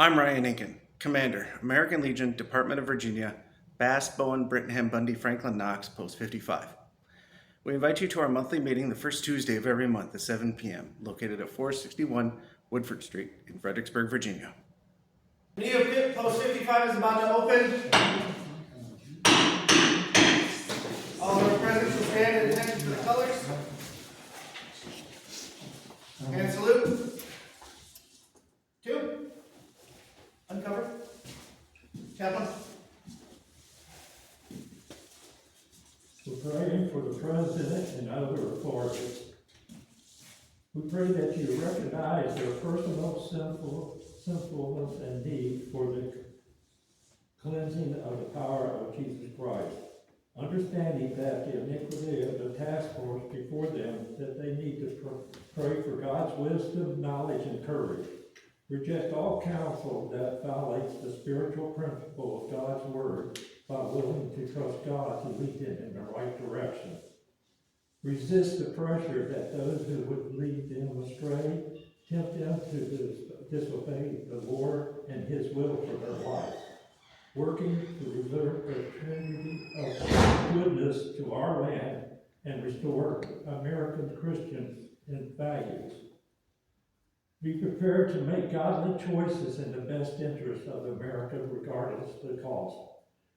I'm Ryan Inkin, Commander, American Legion, Department of Virginia, Bass, Bowen, Brittenham, Bundy, Franklin, Knox, Post 55. We invite you to our monthly meeting the first Tuesday of every month at 7 p.m., located at 461 Woodford Street in Fredericksburg, Virginia. Meeting Post 55 is about to open. All of our presents will stand at attention to the colors. And salute. 2. Uncover. Chaplain. We're praying for the President and other authorities. We pray that you recognize their personal sinfulness and need for the cleansing of the power of Jesus Christ. Understanding that the iniquity of the task force before them, that they need to pray for God's wisdom, knowledge, and courage. Reject all counsel that violates the spiritual principle of God's word by willing to trust God to lead them in the right direction. Resist the pressure that those who would lead them astray, tempt them to disobey the Lord and His will for their life. Working to reserve the trinity of goodness to our land and restore American Christians and values. Be prepared to make godly choices in the best interest of America, regardless of the cost.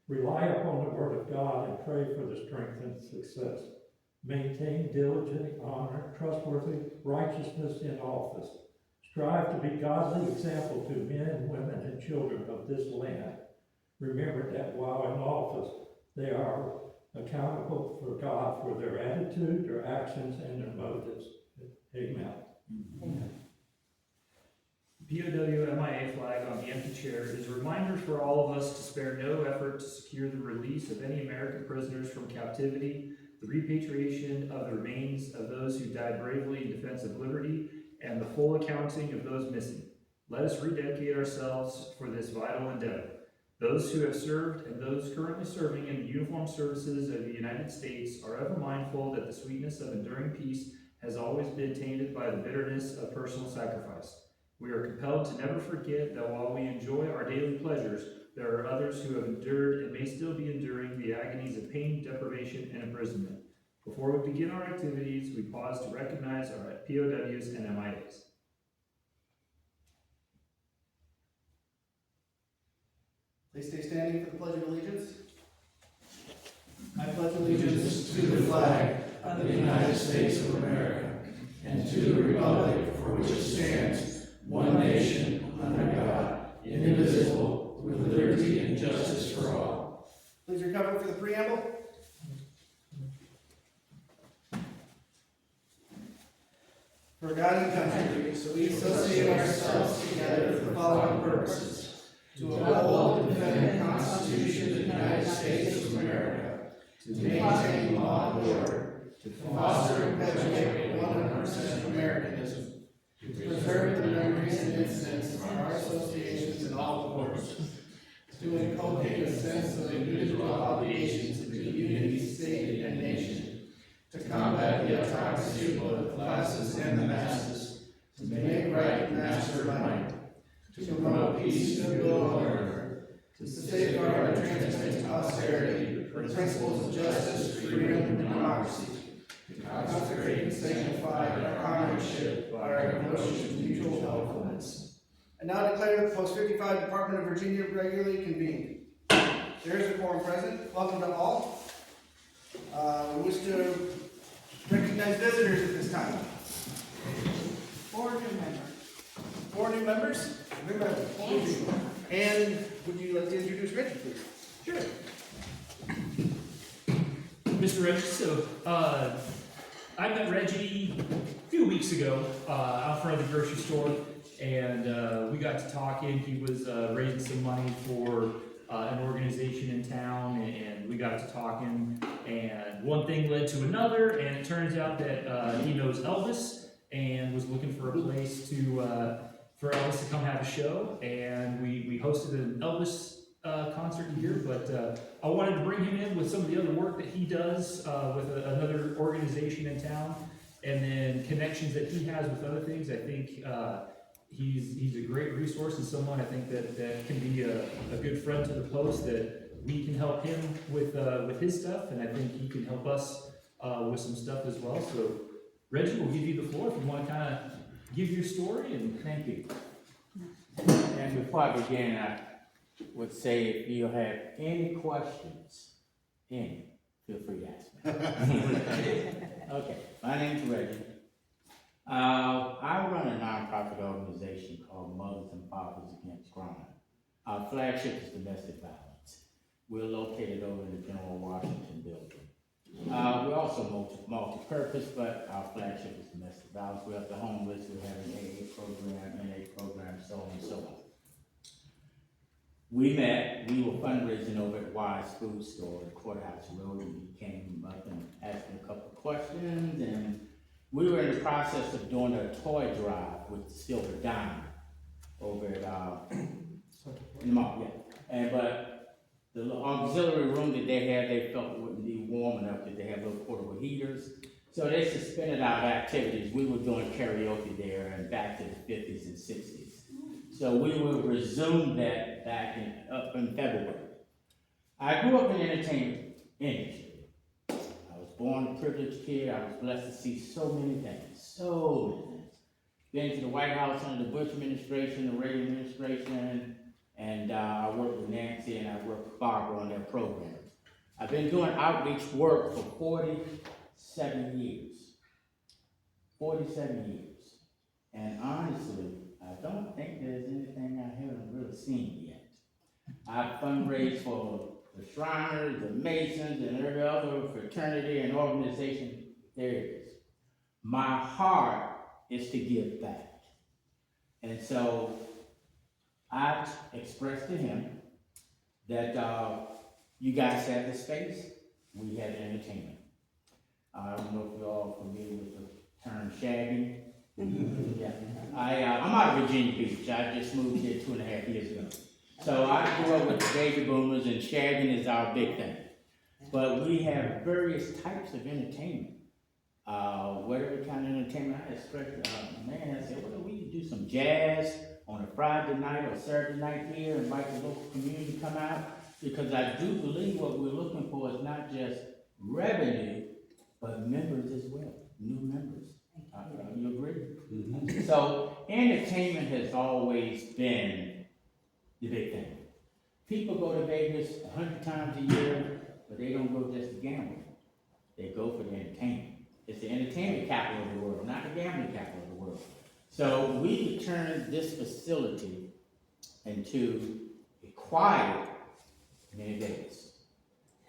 Rely upon the Word of God and pray for the strength and success. Maintain diligent, honor, trustworthy righteousness in office. Strive to be godly example to men, women, and children of this land. Remember that while in office, they are accountable for God for their attitude, their actions, and their motives. Amen. Amen. POW MIA flag on the empty chair is a reminder for all of us to spare no effort to secure the release of any American prisoners from captivity, the repatriation of the remains of those who died bravely in defense of liberty, and the full accounting of those missing. Let us rededicate ourselves for this vital endeavor. Those who have served and those currently serving in the uniformed services of the United States are ever mindful that the sweetness of enduring peace has always been tainted by the bitterness of personal sacrifice. We are compelled to never forget that while we enjoy our daily pleasures, there are others who have endured and may still be enduring the agonies of pain, deprivation, and imprisonment. Before we begin our activities, we pause to recognize our POWs and MIAs. Please stay standing for the Pledge of Allegiance. I pledge allegiance to the flag of the United States of America and to the republic for which it stands, one nation, under God, indivisible, with liberty and justice for all. Please recover for the preamble. For God and country, so we associate ourselves together for the following purposes: to uphold and defend the Constitution of the United States of America, to maintain law and order, to foster and perpetuate 100% Americanism, to preserve the memories and incidents of our associations in all forms, to inculcate a sense of individual obligations to the unity, state, and nation, to combat the autocracy of both the classes and the masses, to make right master might, to promote peace, goodwill, and order, to safeguard and transmit to posterity the principles of justice, freedom, and democracy, to consecrate and sanctify our comradeship by our devotion to mutual helpfulness. I now declare the Post 55 Department of Virginia regularly convened. There is a quorum present. Welcome to all. We wish to recognize visitors at this time. 4 new members. 4 new members? And would you like to introduce Reggie, please? Sure. Mr. Reggie, so I met Reggie a few weeks ago out front of the grocery store, and we got to talking. He was raising some money for an organization in town, and we got to talking, and one thing led to another, and it turns out that he knows Elvis and was looking for a place to for Elvis to come have a show, and we hosted an Elvis concert here, but I wanted to bring him in with some of the other work that he does with another organization in town, and then connections that he has with other things. I think he's a great resource and someone I think that can be a good friend to the post, that we can help him with his stuff, and I think he can help us with some stuff as well. So Reggie, we'll give you the floor if you want to kind of give your story. And Thank you. And before I begin, I would say if you have any questions, feel free to ask me. Okay, my name's Reggie. I run a nonprofit organization called Mothers and Fathers Against Crime. Our flagship is domestic violence. We're located over in the General Washington building. We're also multi-purpose, but our flagship is domestic violence. We have the homeless, we have an AA program, NA program, so on and so on. We were fundraising over at Wise Food Store at Courthouse Road, and he came up and asked me a couple of questions, and we were in the process of doing a toy drive with the Silver Diamond over at, in the mall, yeah. But the auxiliary room that they had, they felt wouldn't be warm enough, that they have little portable heaters. So they suspended our activities. We were doing karaoke there and back to the 50s and 60s. So we will resume that back up in February. I grew up in the entertainment industry. I was born a privileged kid. I was blessed to see so many things. Been to the White House under the Bush administration, the Reagan administration, and I worked with Nancy and I worked with Barbara on their programs. I've been doing outreach work for 47 years. 47 years. And honestly, I don't think there's anything I haven't really seen yet. I've fundraised for the Shriners, the Masons, and every other fraternity and organization there is. My heart is to give back. And so I expressed to him that you guys have the space, we have entertainment. I don't know if you're all familiar with the term shagging. Yeah. I'm out of Virginia Beach. I just moved here 2.5 years ago. So I grew up with the baby boomers, and shagging is our big thing. But we have various types of entertainment. Whatever kind of entertainment, I expressed, man, I said, well, we could do some jazz on a Friday night or Saturday night here, invite the local community to come out, because I do believe what we're looking for is not just revenue, but members as well, new members. You agree? Mm-hmm. So entertainment has always been the big thing. People go to Vegas 100 times a year, but they don't go just to gamble. They go for the entertainment. It's the entertainment capital of the world, not the gambling capital of the world. So we turned this facility into a quiet mini Vegas,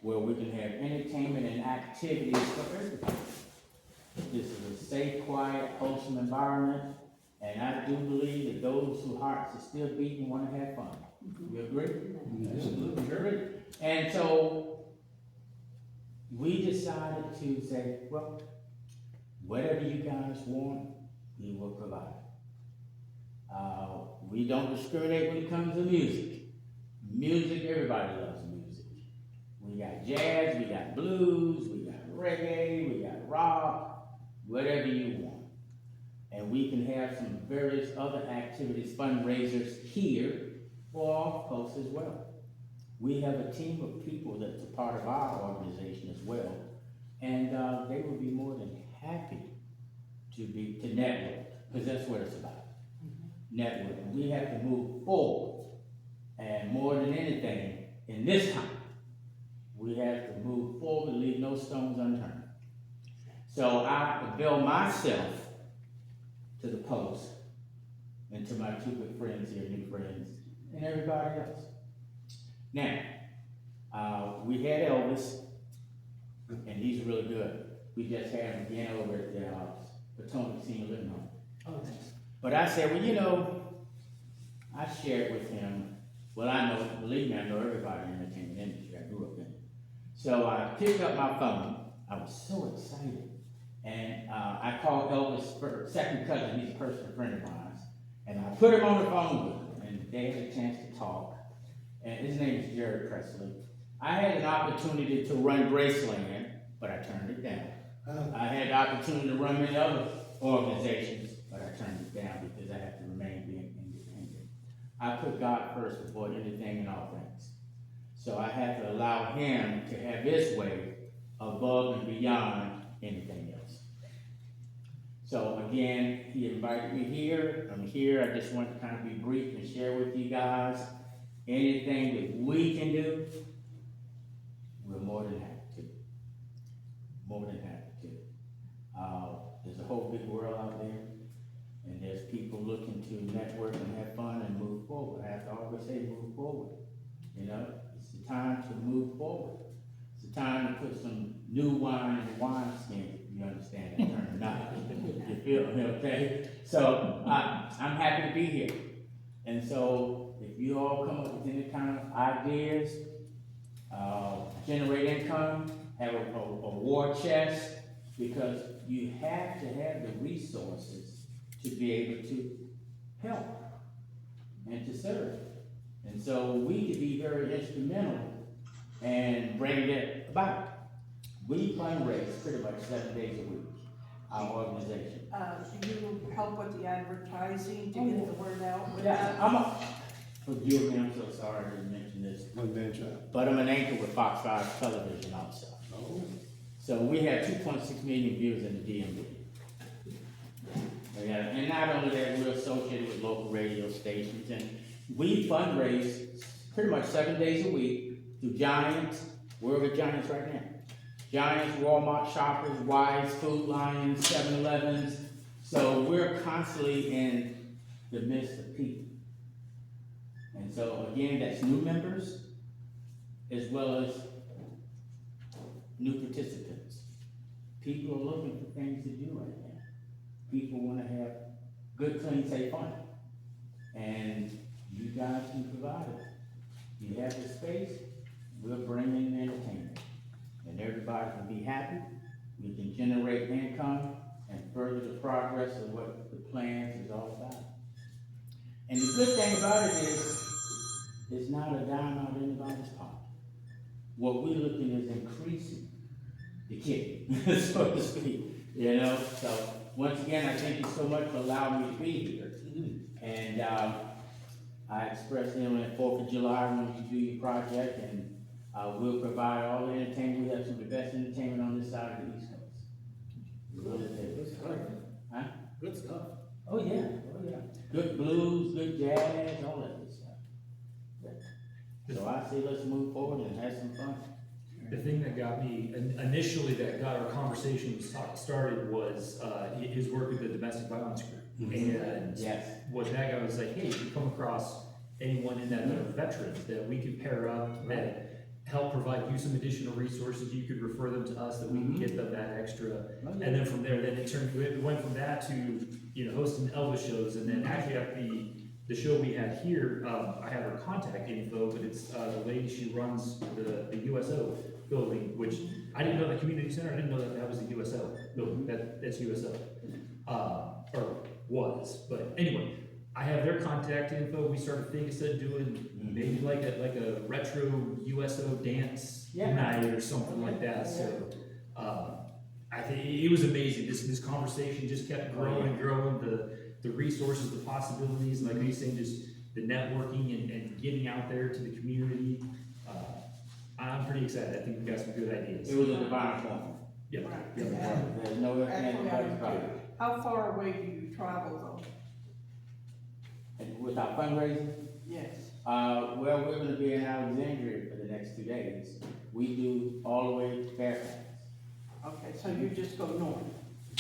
where we can have entertainment and activities for everybody. This is a safe, quiet, wholesome environment, and I do believe that those whose hearts are still beating want to have fun. You agree? Absolutely. You agree? And so we decided to say, well, whatever you guys want, we will provide. We don't discriminate when it comes to music. Music, everybody loves music. We got jazz, we got blues, we got reggae, we got rock, whatever you want. And we can have some various other activities, fundraisers here or off coast as well. We have a team of people that's a part of our organization as well, and they would be more than happy to network, because that's what it's about. Network. We have to move forward, and more than anything, in this time, we have to move forward, leave no stones unturned. So I avail myself to the post, and to my two good friends here, new friends, and everybody else. Now, we had Elvis, and he's really good. We just had him again over at the Potomac Senior Living Home. Oh, nice. But I said, well, you know, I shared with him, well, I know, believe me, I know everybody in the entertainment industry. I grew up in it. So I picked up my phone. I was so excited. And I called Elvis' second cousin. He's a personal friend of mine. And I put him on the phone with him, and they had a chance to talk. And his name is Jared Presley. I had an opportunity to run Graceland, but I turned it down. I had the opportunity to run many other organizations, but I turned it down because I have to remain being I put God first before anything and all things. So I have to allow him to have his way above and beyond anything else. So again, he invited me here. I'm here. I just want to kind of be brief and share with you guys anything that we can do. We're more than happy to. More than happy to. There's a whole big world out there, and there's people looking to network and have fun and move forward. I have to always say move forward. You know, it's the time to move forward. It's the time to put some new wine in the wineskin. You understand that term or not? You feel me, okay? So I'm happy to be here. And so if you all come up with any kind of ideas, generate income, have a war chest, because you have to have the resources to be able to help and to serve. And so we could be very instrumental in bringing it about. We fundraise pretty much 7 days a week, our organization. Do you help with the advertising to get the word out? with Yeah, that? forgive me, I'm so sorry I didn't mention this. One man job. But I'm an anchor with Fox 5 Television also. Oh. So we have 2.6 million views in the DMV. And not only that, we're associated with local radio stations, and we fundraise pretty much 7 days a week through Giants. We're with Giants right now. Giants, Walmart, Shoppers, Wise, Food Lions, 7-Elevens. So we're constantly in the midst of people. And so again, that's new members as well as new participants. People are looking for things to do right now. People want to have good, clean, safe fun. And you guys can provide it. You have the space, we'll bring in entertainment. And everybody can be happy, we can generate income and further the progress of what the plans is all about. And the good thing about it is, it's not a dime out of anybody's pocket. What we're looking is increasing the kid, so to speak, you know? So, once again, I thank you so much for allowing me to be here. And, I expressed them at 4th of July when you do your project, and we'll provide all the entertainment. We have some of the best entertainment on this side of the East Coast. Good stuff. Huh? Good stuff. Oh, yeah, oh, yeah. Good blues, good jazz, all that good stuff. Yeah. So I say let's move forward and have some fun. The thing that got me, initially that got our conversation started was, his work with the domestic violence group. And Yes. what that guy was like, hey, if you come across anyone in that are veterans that we could pair up, that help provide you some additional resources, you could refer them to us, that we can get them that extra. Oh, yeah. And then from there, then it went from that to, you know, hosting Elvis shows, and then actually at the show we had here, I have her contact info, but it's, the lady, she runs the USO building, which I didn't know the community center, I didn't know that was the USO building, that's USO. Or was, but anyway, I have their contact info. We started doing maybe like a retro USO dance night or something like that. So I think it was amazing. This conversation just kept growing and growing. The resources, the possibilities, like you saying, just the networking and getting out there to the community. I'm pretty excited. I think we got some good ideas. It was a divine appointment. Yeah. Right. Yeah. There's no ifs, ands, or buts about it. How far away do you travel though? And with our fundraising, Yes. well, we're gonna be in Alexandria for the next 2 days. We do all the way to Fairfax. Okay, so you just go north?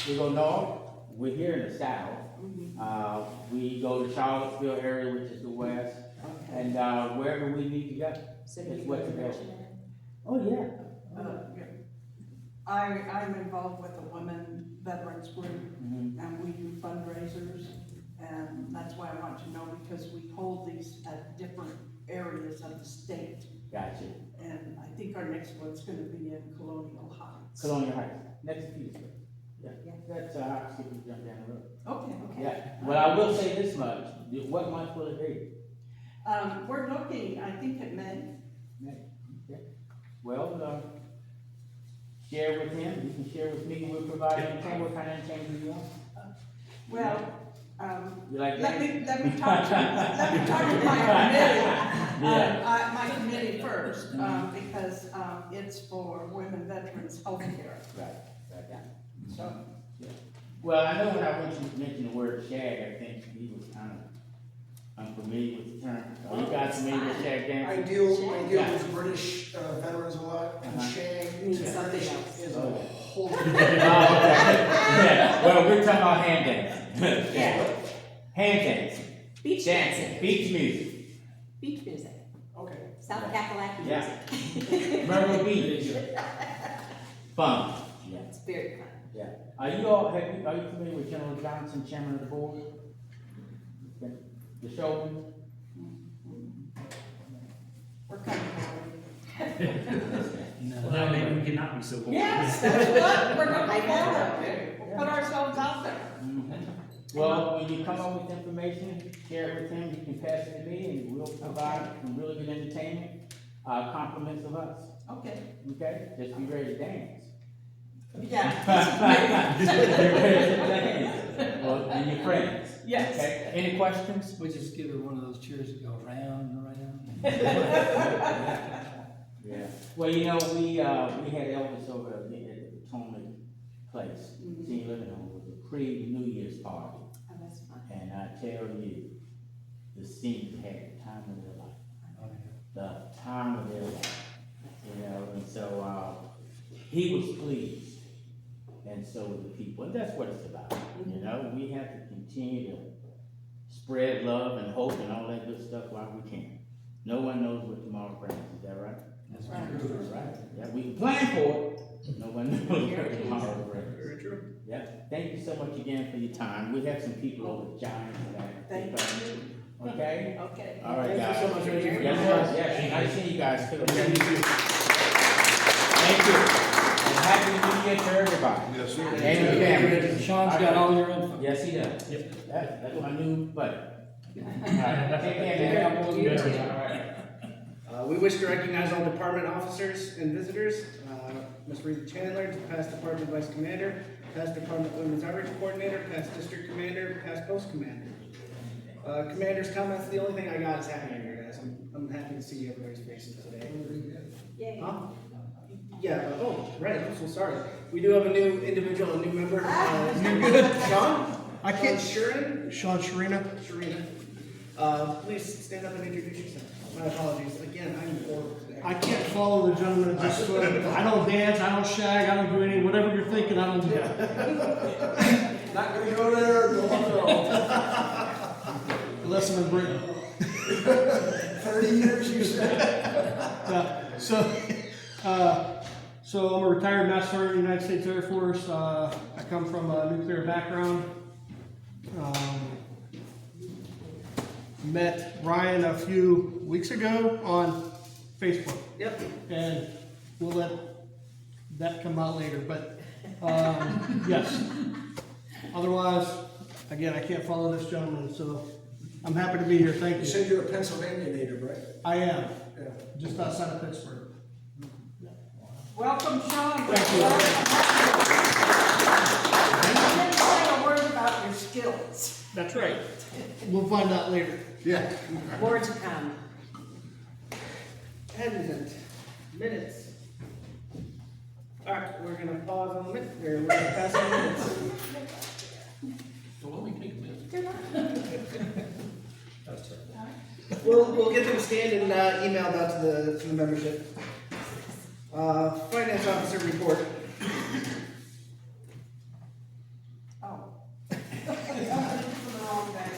We go north, we're here in the south. Mm-hmm. We go to Charlottesville area, which is the west, Okay. and wherever we need to go. It's what's available. Oh, yeah. Yeah. I'm involved with the Women Veterans Group, and we do fundraisers, and that's why I want to know, because we hold these at different areas of the state, Gotcha. and I think our next one's gonna be in Colonial Heights. Colonial Heights, next to Petersburg. Yeah, that's how I skip and jump down the road. Okay. Yeah, but I will say this much, what month will it be? We're looking, I think at May. Okay. Well, share with him, you can share with me, we'll provide entertainment, what kind of entertainment do you want? Well, You like Let that? me talk to my committee, Yeah. my committee first, because, it's for women veterans healthcare, Right. so. Well, I know when I mentioned the word shag, I think he was kind of unfamiliar with the term. Are you guys familiar with shag I dancing? deal with British veterans a lot, and Uh-huh. shag Means something British else. is Oh. a whole. Oh, okay. Yeah, well, we're talking about hand dancing. Yeah. Hand dancing. Beach Dancing, dancing, beach music. beach music, Okay. South Yeah. Kakalaki Yeah. music. Myrtle Beach. Fun. Yeah. It's very fun. Yeah. Are you familiar with General Johnson, chairman of the board? The showman? We're coming Well, now maybe we cannot be so bold. Yes, that's what, we're gonna make that up, we'll put ourselves out there. Well, when you come up with information, share it with him, you can pass it to me, and we'll provide some really good entertainment, compliments of us, Okay. okay? Just be ready to dance. Yeah. Be ready to dance. Well, and your friends. Yes. Okay, any questions? We just give her one of those chairs that go round and around. Yeah. Well, you know, we had Elvis over at the Potomac Place, senior living home, it was a pre-New Year's party. Oh, that's fun. And I tell you, the seniors had the time of their life. The time of their life, you know, and so, he was pleased, and so were the people, and that's what it's about, you know, we have to continue to spread love and hope and all that good stuff while we can. No one knows what tomorrow brings, is that right? That's Right. true. Right. Yeah, we can plan for it, but no one knows what tomorrow brings. Very true. Yeah, thank you so much again for your time, we have some people over at Giants that. Thank you. Okay? Okay. All right, Thank you guys. so much, Richard. Yes, nice seeing you guys too. Thank you. And happy New Year to everybody. Yes, sir. And the family. Sean's got all your info. Yes, he does. Yep. That's my new buddy. All right, take care, man. You too. All right. We wish to recognize all department officers and visitors. Ms. Rita Chandler, past department vice commander, past department women's outreach coordinator, past district commander, past post commander. Commander's comments, the only thing I got is happy New Year, guys. I'm happy to see everybody's faces today. Yay. Huh? Yeah, oh, right, I'm so sorry. We do have a new individual, a new member. You're good. Sean? I can't- Sean Sharina. Sharina. Please stand up and introduce yourself. My apologies. Again, I'm horrible today. I can't follow the gentleman at this foot. I don't dance, I don't shag, I don't do any, whatever you're thinking, I don't do it. Not gonna go there, no. Unless I'm in Britain. 30 years, you said? So I'm a retired Master Sergeant in the United States Air Force. I come from a nuclear background. Met Ryan a few weeks ago on Facebook. Yep. And we'll let that come out later, but, yes. Otherwise, again, I can't follow this gentleman, so I'm happy to be here, thank You you. said you're a Pennsylvania native, right? I am, Yeah. just outside of Pittsburgh. Welcome, Sean. Thank you. I didn't say a word about your skills. That's right. We'll find out later. Yeah. More to come. Edmund, minutes. All right, we're gonna pause on the minute, or we're gonna pass on the minutes. We'll get them scanned and emailed out to the membership. Finance officer report. Oh. The wrong day.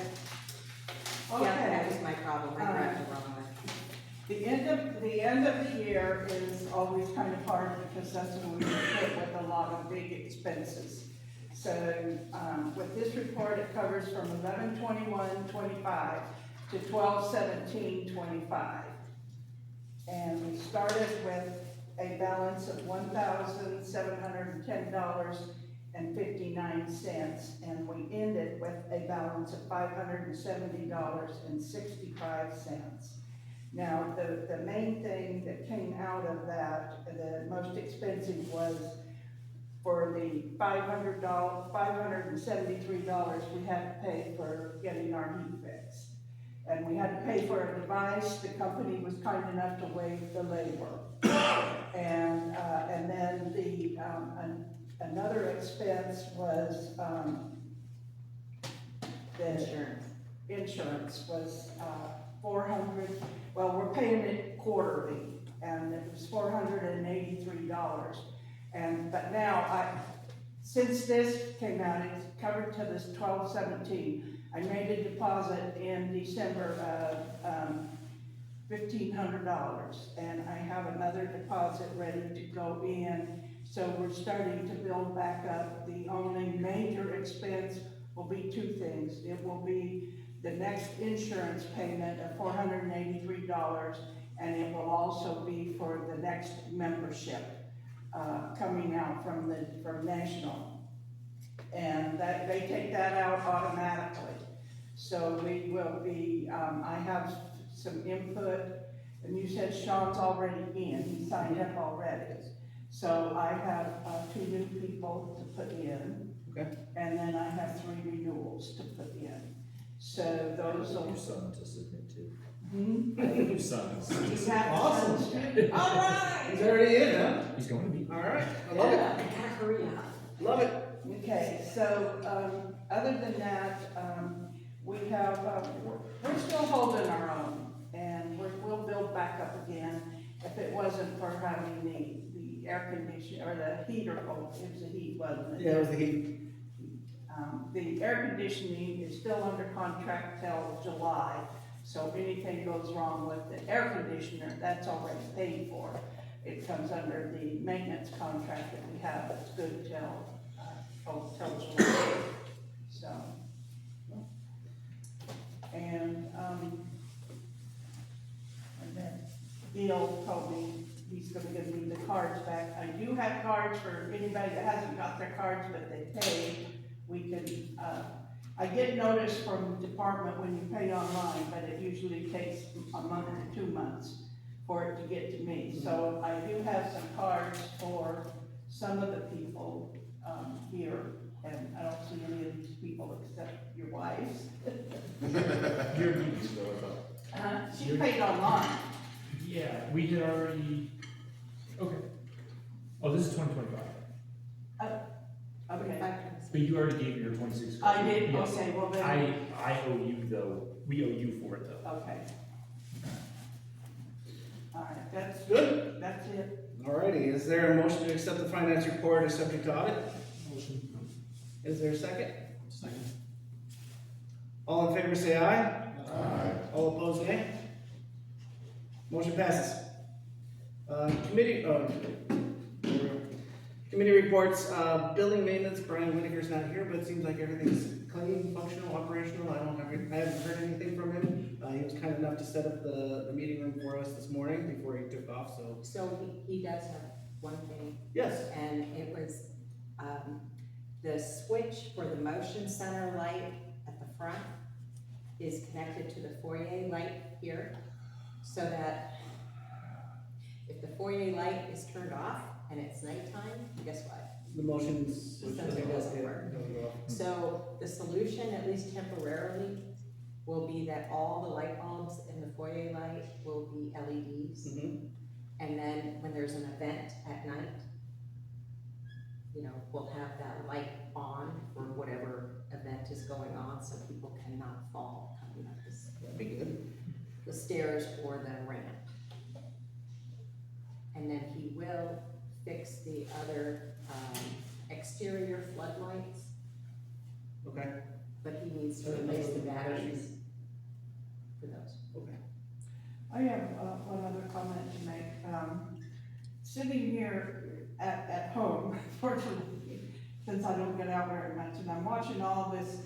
Yeah, Okay. that was my problem, I grabbed the wrong one. The end of the year is always kind of hard because that's when we get hit with a lot of big expenses. So, with this report, it covers from 11/21/25 to 12/17/25. And we started with a balance of $1,710.59, and we ended with a balance of $570.65. Now, the main thing that came out of that, the most expensive was for the $573 we had to pay for getting our heat fixed. And we had to pay for a device. The company was kind enough to waive the labor. And then the, another expense was, the insurance was, 400, well, we're paying it quarterly, and it was $483. But now, since this came out, it's covered to this 12/17. I made a deposit in December of, $1,500, and I have another deposit ready to go in. So we're starting to build back up. The only major expense will be two things. It will be the next insurance payment of $483, and it will also be for the next membership coming out from National. And that they take that out automatically. So we will be, I have some input, and you said Sean's already in, he signed up already. So I have 2 new people to put in. Okay. And then I have 3 renewals to put in. So those are. Your son to submit to. Hmm? I think your son's. You have Awesome. sons too? All right. He's already in, huh? He's going to be. All right, I love it, I gotta hurry up. love it. Okay, so, other than that, we have, we're still holding our own, and we'll build back up again if it wasn't for having the air conditioner, or the heater, oh, it was the heat, wasn't it? Yeah, it was the heat. The air conditioning is still under contract till July, so if anything goes wrong with the air conditioner, that's already paid for. It comes under the maintenance contract that we have, that's good till July, so. And then Neil told me he's gonna give me the cards back. I do have cards for anybody that hasn't got their cards, but they paid. We can, I get notice from the department when you pay online, but it usually takes a month to 2 months for it to get to me. So I do have some cards for some of the people, here, and I don't see any of these people except your wives. Your meeting's still up. She paid online. Yeah, we had already, okay. Oh, this is 2025, Okay, but you already gave me your 26. I did, Yes. okay, well then, I owe you though, we owe you for it though. okay. All right, that's Good. That's it. Alrighty, is there a motion to accept the finance report as subject to audit? Motion. Is there a second? Second. All in favor say aye. Aye. All opposed, nay. Motion passes. Committee reports, building maintenance, Brian Whitaker's not here, but it seems like everything's clean, functional, operational. I haven't heard anything from him. He was kind enough to set up the meeting room for us this morning before he took off, so. So he does have one thing, Yes, and it was, the switch for the motion center light at the front is connected to the foyer light here, so that if the foyer light is turned off and it's nighttime, guess what? the motions. Sensor doesn't work. So the solution, at least temporarily, will be that all the light bulbs in the foyer light will be LEDs. Mhm. And then when there's an event at night, you know, we'll have that light on for whatever event is going on, so people cannot fall coming up That'd be good. the stairs or the ramp. And then he will fix the other, exterior floodlights, Okay, but he needs to replace the batteries for those. okay. I have one other comment to make. Sitting here at home, fortunately, since I don't get out very much, and I'm watching all this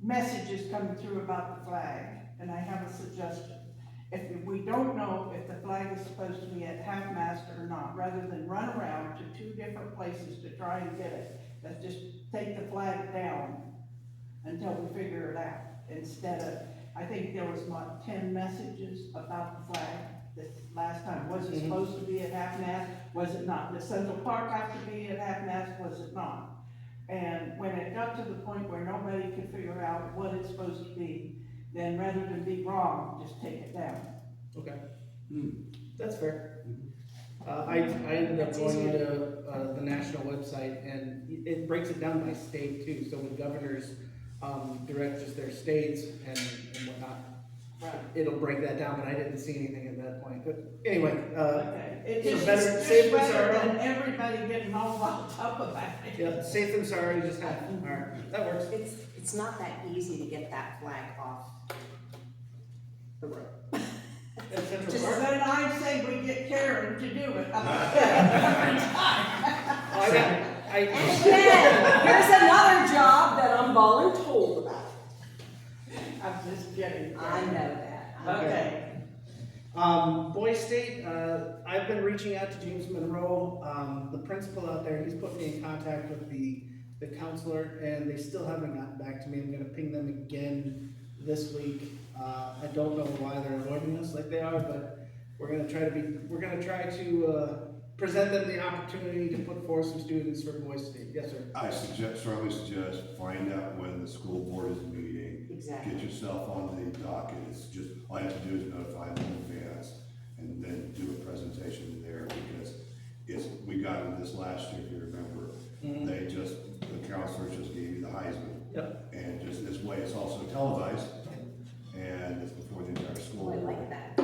messages coming through about the flag, and I have a suggestion. If we don't know if the flag is supposed to be at half-mast or not, rather than run around to 2 different places to try and get it, let's just take the flag down until we figure it out. Instead of, I think there was 10 messages about the flag, this last time, was it supposed to be at half-mast? Was it not? Does Central Park have to be at half-mast? Was it not? And when it got to the point where nobody could figure out what it's supposed to be, then rather than be wrong, just take it down. Okay. That's fair. I ended up That's going easier. to, the national website, and it breaks it down by state too, so when governors, direct just their states and whatnot, Right. it'll break that down, but I didn't see anything at that point, but anyway, Okay, it's so just, better it's safe just than better sorry. than everybody getting all wound up about it. Yeah, safe than sorry, just happen, alright, that works. It's not that easy to get that flag off the road. At Central Just- Or Park? then I'd say we get Karen to do it. Oh, I got, And again, here's another job that I'm voluntold about. I'm just kidding. I know that. Okay, Boy State, I've been reaching out to James Monroe, the principal out there, he's put me in contact with the counselor, and they still haven't gotten back to me. I'm gonna ping them again this week. I don't know why they're avoiding us like they are, but we're gonna try to present them the opportunity to put forth some students for Boy State. Yes, sir. I strongly suggest, find out when the school board is meeting. Exactly. Get yourself on the docket, it's just, all you have to do is notify them in advance, and then do a presentation there, because we got them this last year, if you remember. The counselors just gave you the Heisman. Yep. And just this way, it's also televised, and it's before the entire school. Oh, I board. like that.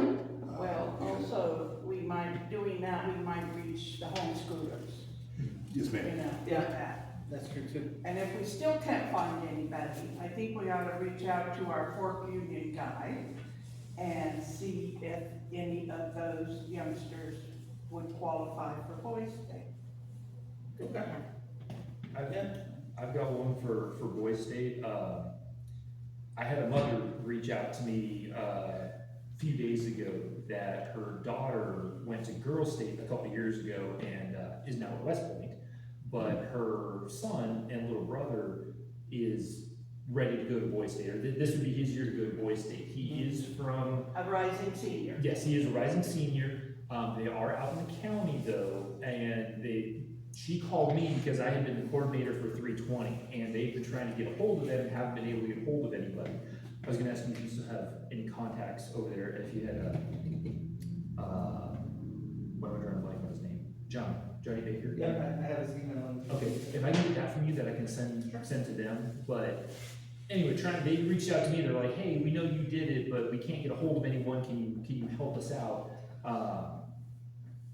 well, also, we might, doing that, we might reach the homeschoolers, Yes, you ma'am. know, Yeah. with that. That's true too. And if we still can't find anybody, I think we ought to reach out to our Fork Union guy and see if any of those youngsters would qualify for Boys Day. Okay. I've got one for Boys State. I had a mother reach out to me a few days ago that her daughter went to Girls State a couple years ago and is now at West Point, but her son and little brother is ready to go to Boys State, or this would be his year to go to Boys State. He is from, A rising senior. yes, he is a rising senior. They are out in the county though, and she called me because I had been the coordinator for 320, and they've been trying to get a hold of them and haven't been able to get a hold of anybody. I was gonna ask you if you still have any contacts over there, if you had what am I drawing a blank on his name? Johnny Baker? Yeah, I have his email on. Okay, if I can get that from you, that I can send to them, but anyway, they reached out to me, they're like, hey, we know you did it, but we can't get a hold of anyone, can you help us out?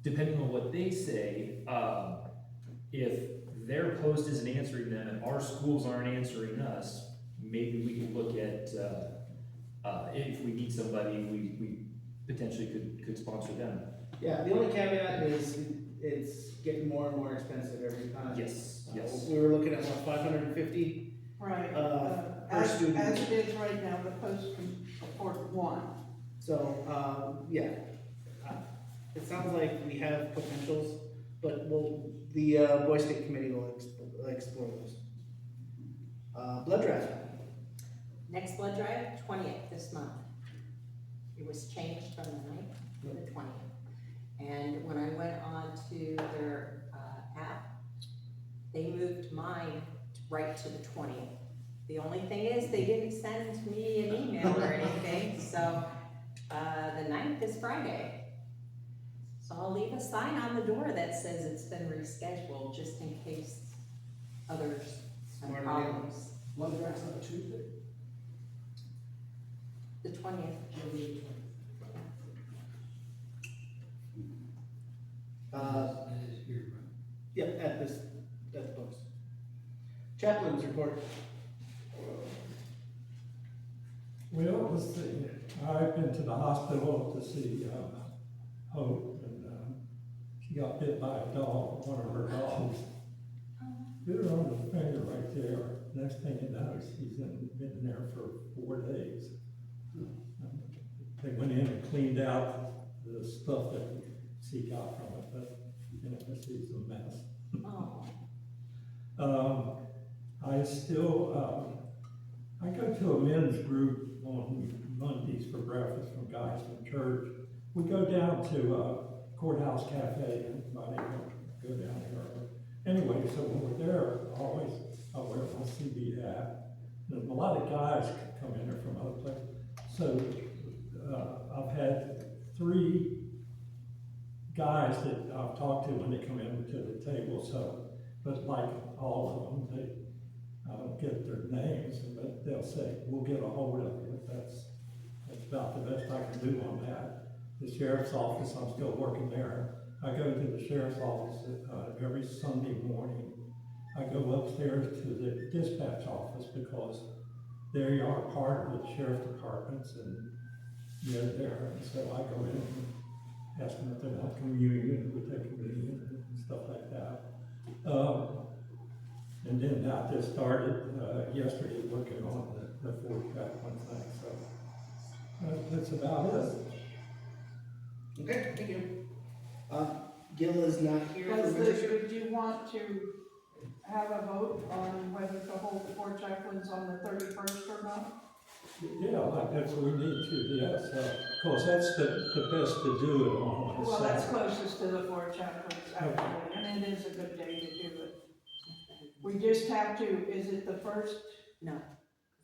Depending on what they say, if their post isn't answering them and our schools aren't answering us, maybe we could look at, if we need somebody, we potentially could sponsor them. Yeah, the only caveat is it's getting more and more expensive every time. Yes, yes. We were looking at what, 550? Right. Per As student. it is right now, the post can afford one. So, yeah. It sounds like we have potentials, but the Boy State Committee will explore those. Blood draft. Next blood drive, 20th this month. It was changed from the 9th to the 20th. And when I went on to their app, they moved mine right to the 20th. The only thing is, they didn't send me an email or anything, so the 9th is Friday. So I'll leave a sign on the door that says it's been rescheduled, just in case others have Smart idea. problems. Blood draft's on Tuesday. The 20th will be, That is here, right? Yep, at the post. Chaplain's report. Well, let's see, I've been to the hospital to see Hope, and she got bit by a dog, one of her dogs. Bit her on the finger right there. Next thing you know, she's been there for 4 days. They went in and cleaned out the stuff that she got from it, but, you know, she's a mess. oh, I still, I go to a men's group on Mondays for breakfast from guys from church. we go down to Courthouse Cafe, and I didn't go down here. Anyway, so when we're there, always I wear my CB hat. And a lot of guys come in there from other places. So I've had 3 guys that I've talked to when they come in to the table. So, but like all of them, I don't get their names, but they'll say, we'll get a hold of you. That's about the best I can do on that. The sheriff's office, I'm still working there. I go to the sheriff's office every Sunday morning. I go upstairs to the dispatch office because they are part of the sheriff's departments and they're there. And so I go in and ask them if they want communion, we take communion and stuff like that. And then I just started yesterday working on the 4-track-1 thing, so that's about it. Okay, thank you. Gil is not here for Does membership. do you want to have a vote on whether to hold the 4 chaplains on the 31st or not? Yeah, like that's what we need to, yes, of course, that's the best to do it on a Well, that's Saturday. closest to the 4 chaplains, actually, and it is a good day to do it. We just have to, is it the 1st? No,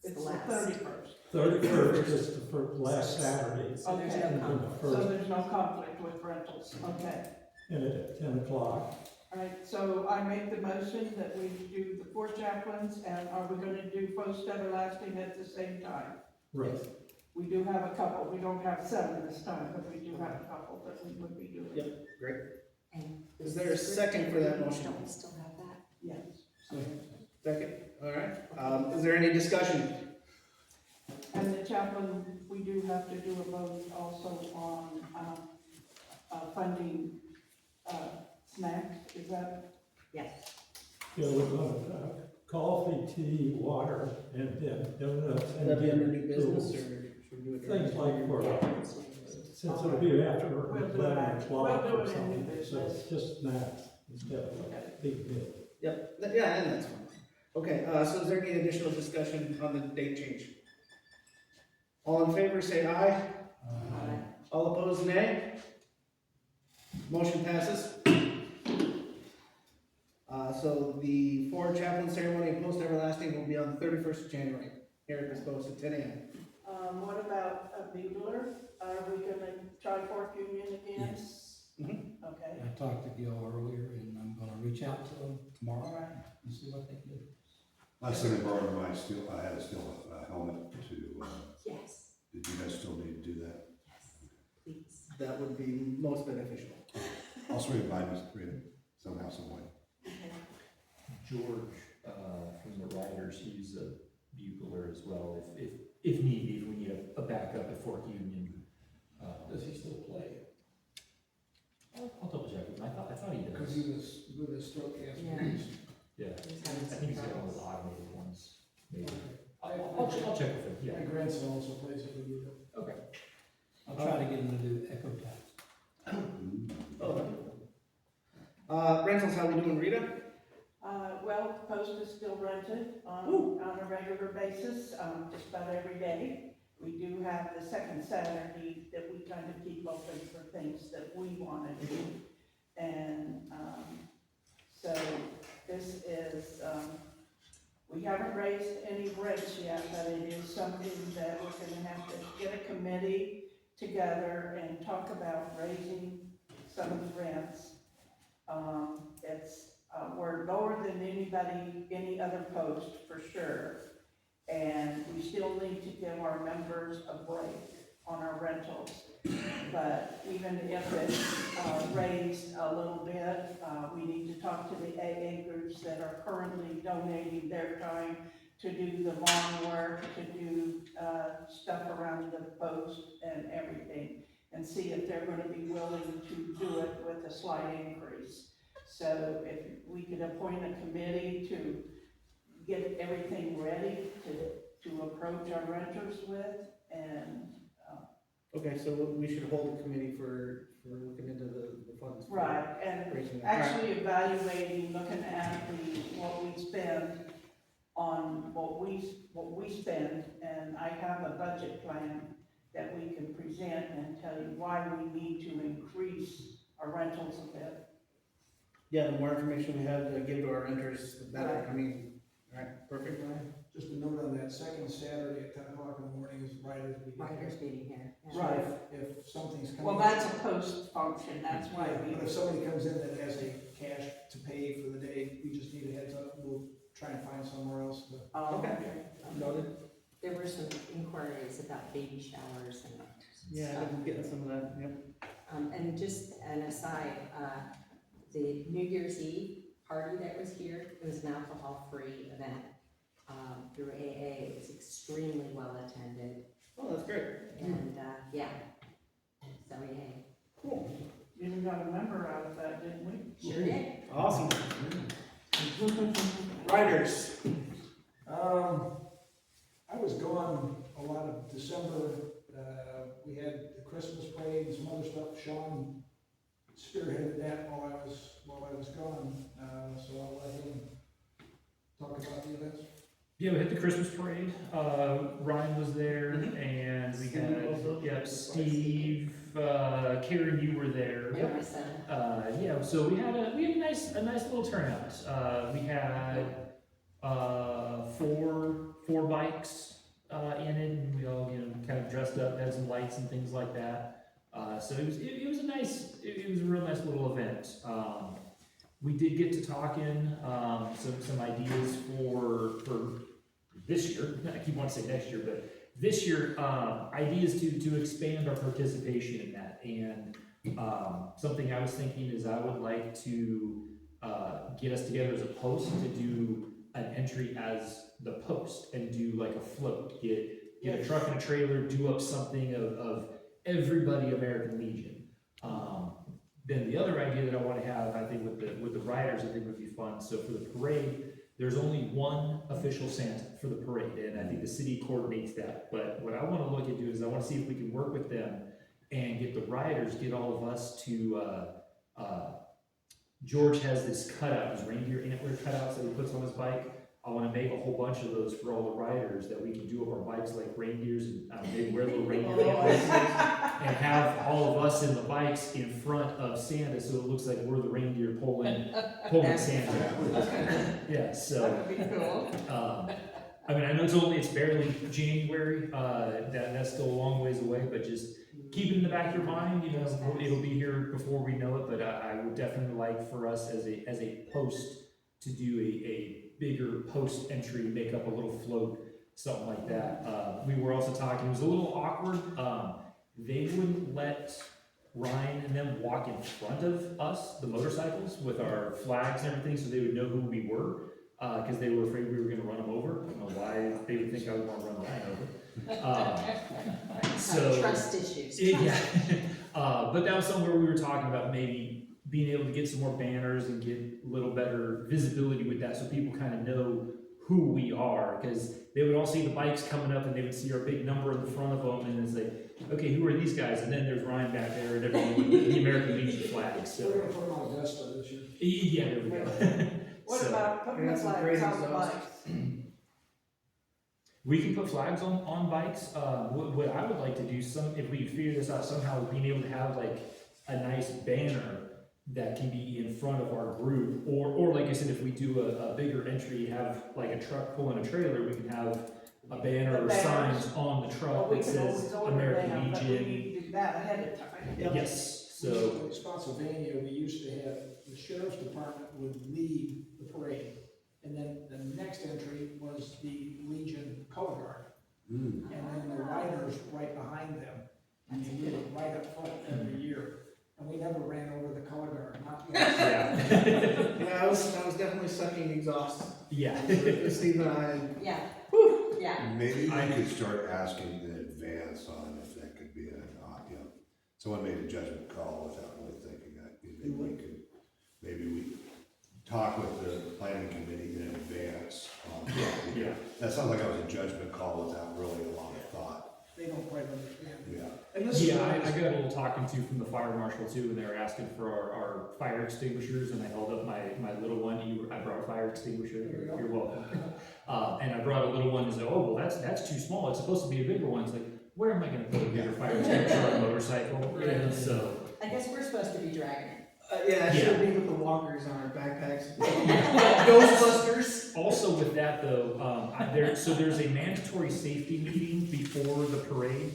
it's It's the the last. 31st. 31st is the first, last Saturday, So there's Okay. no conflict. First. So there's no conflict with rentals, okay. and at 10 o'clock. All right, so I make the motion that we do the 4 chaplains, and are we gonna do post everlasting at the same time? Right. We do have a couple, we don't have 7 this time, but we do have a couple that we would be doing. Yep, great. And Is there a second for that motion? Don't we still have that? Yes. Second, all right. Is there any discussion? And the chaplain, we do have to do a vote also on, funding, snacks, is that? Yes. Yeah, we're going coffee, tea, water, and then donuts. Will that be under new then business, those or should we do it? during- things like for, since it'll be after We'll do 11 that. o'clock We'll do or it in new something, so business. it's just snacks instead of a big meal. Yep, yeah, and that's fine. Okay, so is there any additional discussion on the date change? All in favor, say aye. All opposed, nay. Motion passes. So the 4 chaplain ceremony and post everlasting will be on the 31st of January, here at this post at 10 a.m. What about a bugler? Are we gonna try fourth union again? Yes. Okay, I talked to Gil earlier and I'm gonna reach out to them all tomorrow right. and see what they can do. Last time I borrowed my steel, I had a steel helmet to, Yes, did you guys still need to do that? yes, please. That would be most beneficial. I'll swing it by you somehow, some way. George, from the Riders, he's a bugler as well, if need be, if we need a backup at Fork Union. Does he still play? I'll double check with him, I thought he Because does. he was with his stroke cancer. Yeah. Yeah, He's I having some think he's got one of troubles. the automated ones, maybe. I- I'll check with him, My yeah. grandson also plays it with you. Okay. I'll try to get him to do echo tap. Rentals, how we doing, Rita? Well, the post is still rented on a regular basis, just about every day. We do have the second Saturday that we kind of keep open for things that we want to do. And, so this is, we haven't raised any rents yet, but it is something that we're gonna have to get a committee together and talk about raising some of the rents. We're lower than any other post for sure. And we still need to give our members a break on our rentals. But even if it's raised a little bit, we need to talk to the AA groups that are currently donating their time to do the lawn work, to do stuff around the post and everything, and see if they're gonna be willing to do it with a slight increase. So if we could appoint a committee to get everything ready to approach our renters with, and, Okay, so we should hold a committee for looking into the funds. for right, and raising it. actually evaluating, looking at what we spend on what we spend, and I have a budget plan that we can present present and tell you why we need to increase our rentals a bit. Yeah, the more information we have to give to our renters, the better. I mean, all right, perfect. Just a note on that, second Saturday at 10 o'clock in the morning is writers meeting. Writers meeting here. Yeah. So Right. if something's coming. Well, that's a post function, that's why Right, we, but if somebody comes in that has a cash to pay for the day, we just need a heads up, we'll try and find somewhere else to. okay. Noted. There were some inquiries about baby showers and Yeah, stuff. I'm getting some of that, yep. And just an aside, the New Year's Eve party that was here, it was an alcohol-free event through AA. It was extremely well attended, Oh, that's great. and yeah, so yay. Cool. Even got a member out of that, didn't we? Sure did. Awesome. Writers. I was gone a lot of December, we had the Christmas parade and some other stuff, Sean spearheaded that while I was gone, so I'll let him talk about the events. Yeah, we had the Christmas parade. Ryan was there, and we had Steve, Karen, you were there. Yeah, my son. Yeah, so we had a nice little turnout. We had four bikes in it, and we all kind of dressed up, had some lights and things like that. So it was a real nice little event. We did get to talking some ideas for this year. I keep wanting to say next year, but this year, ideas to expand our participation in that. And something I was thinking is I would like to get us together as a post to do an entry as the post and do like a float. Get a truck and a trailer, do up something of everybody American Legion. Then the other idea that I want to have, I think with the riders, I think would be fun. So for the parade, there's only one official Santa for the parade, and I think the city coordinates that. But what I want to look at doing is I want to see if we can work with them and get the riders, get all of us to, George has this cutout, his reindeer antler cutouts that he puts on his bike. I want to make a whole bunch of those for all the riders that we can do up our bikes like reindeers and maybe wear little reindeer antlers and have all of us in the bikes in front of Santa so it looks like we're the reindeer pulling Santa. Yeah, so. That would be cool. I mean, I know it's barely January, that's still a long ways away, but just keep it in the back of your mind, it'll be here before we know it, but I would definitely like for us as a post to do a bigger post entry, make up a little float, something like that. We were also talking, it was a little awkward, they wouldn't let Ryan and them walk in front of us, the motorcycles, with our flags and everything, so they would know who we were. Because they were afraid we were going to run them over. I don't know why they would think I would want to run Ryan over. So Trust issues. yeah, but that was somewhere we were talking about maybe being able to get some more banners and get a little better visibility with that, so people kind of know who we are. Because they would all see the bikes coming up and they would see our big number in the front of them, and it's like, okay, who are these guys? And then there's Ryan back there and everyone with the American Legion flag. So We're gonna put them on Vesta this year. yeah, there we go. What So, about putting the That's some flags great on the exhaust. bikes? we can put flags on bikes. What I would like to do, if we figure this out somehow, being able to have like a nice banner that can be in front of our group, or like I said, if we do a bigger entry, have like a truck pulling a trailer, we can have a banner or The banners. signs on the Well, truck we that can says always order American them, but we Legion. need to do that ahead of time. Yes, so, In Spotsylvania, we used to have, the sheriff's department would lead the parade, and then the next entry was the Legion color guard, and then the riders right behind them. And they did it right up front every year, and we never ran over the color guard, not once. yeah, Yeah, I was definitely sucking exhaust. yeah. Steve and I. Yeah. Yeah. Maybe we could start asking in advance on if that could be someone made a judgment call without really thinking that. Maybe we talk with the planning committee in advance. Yeah. That sounds like it was a judgment call without really a lot of thought. They don't quite understand. Yeah. And this is Yeah, what I got a little talking to from the fire marshal too, and they were asking for our fire extinguishers, and I held up my little one. I brought a fire extinguisher. You're welcome. And I brought a little one and said, oh, well, that's too small. It's supposed to be a bigger one. It's like, where am I going to put a bigger fire extinguisher on dragging it. Yeah, I Yeah. should be with the walkers on our backpacks. Ghostbusters. Also with that though, there's a mandatory safety meeting before the parade,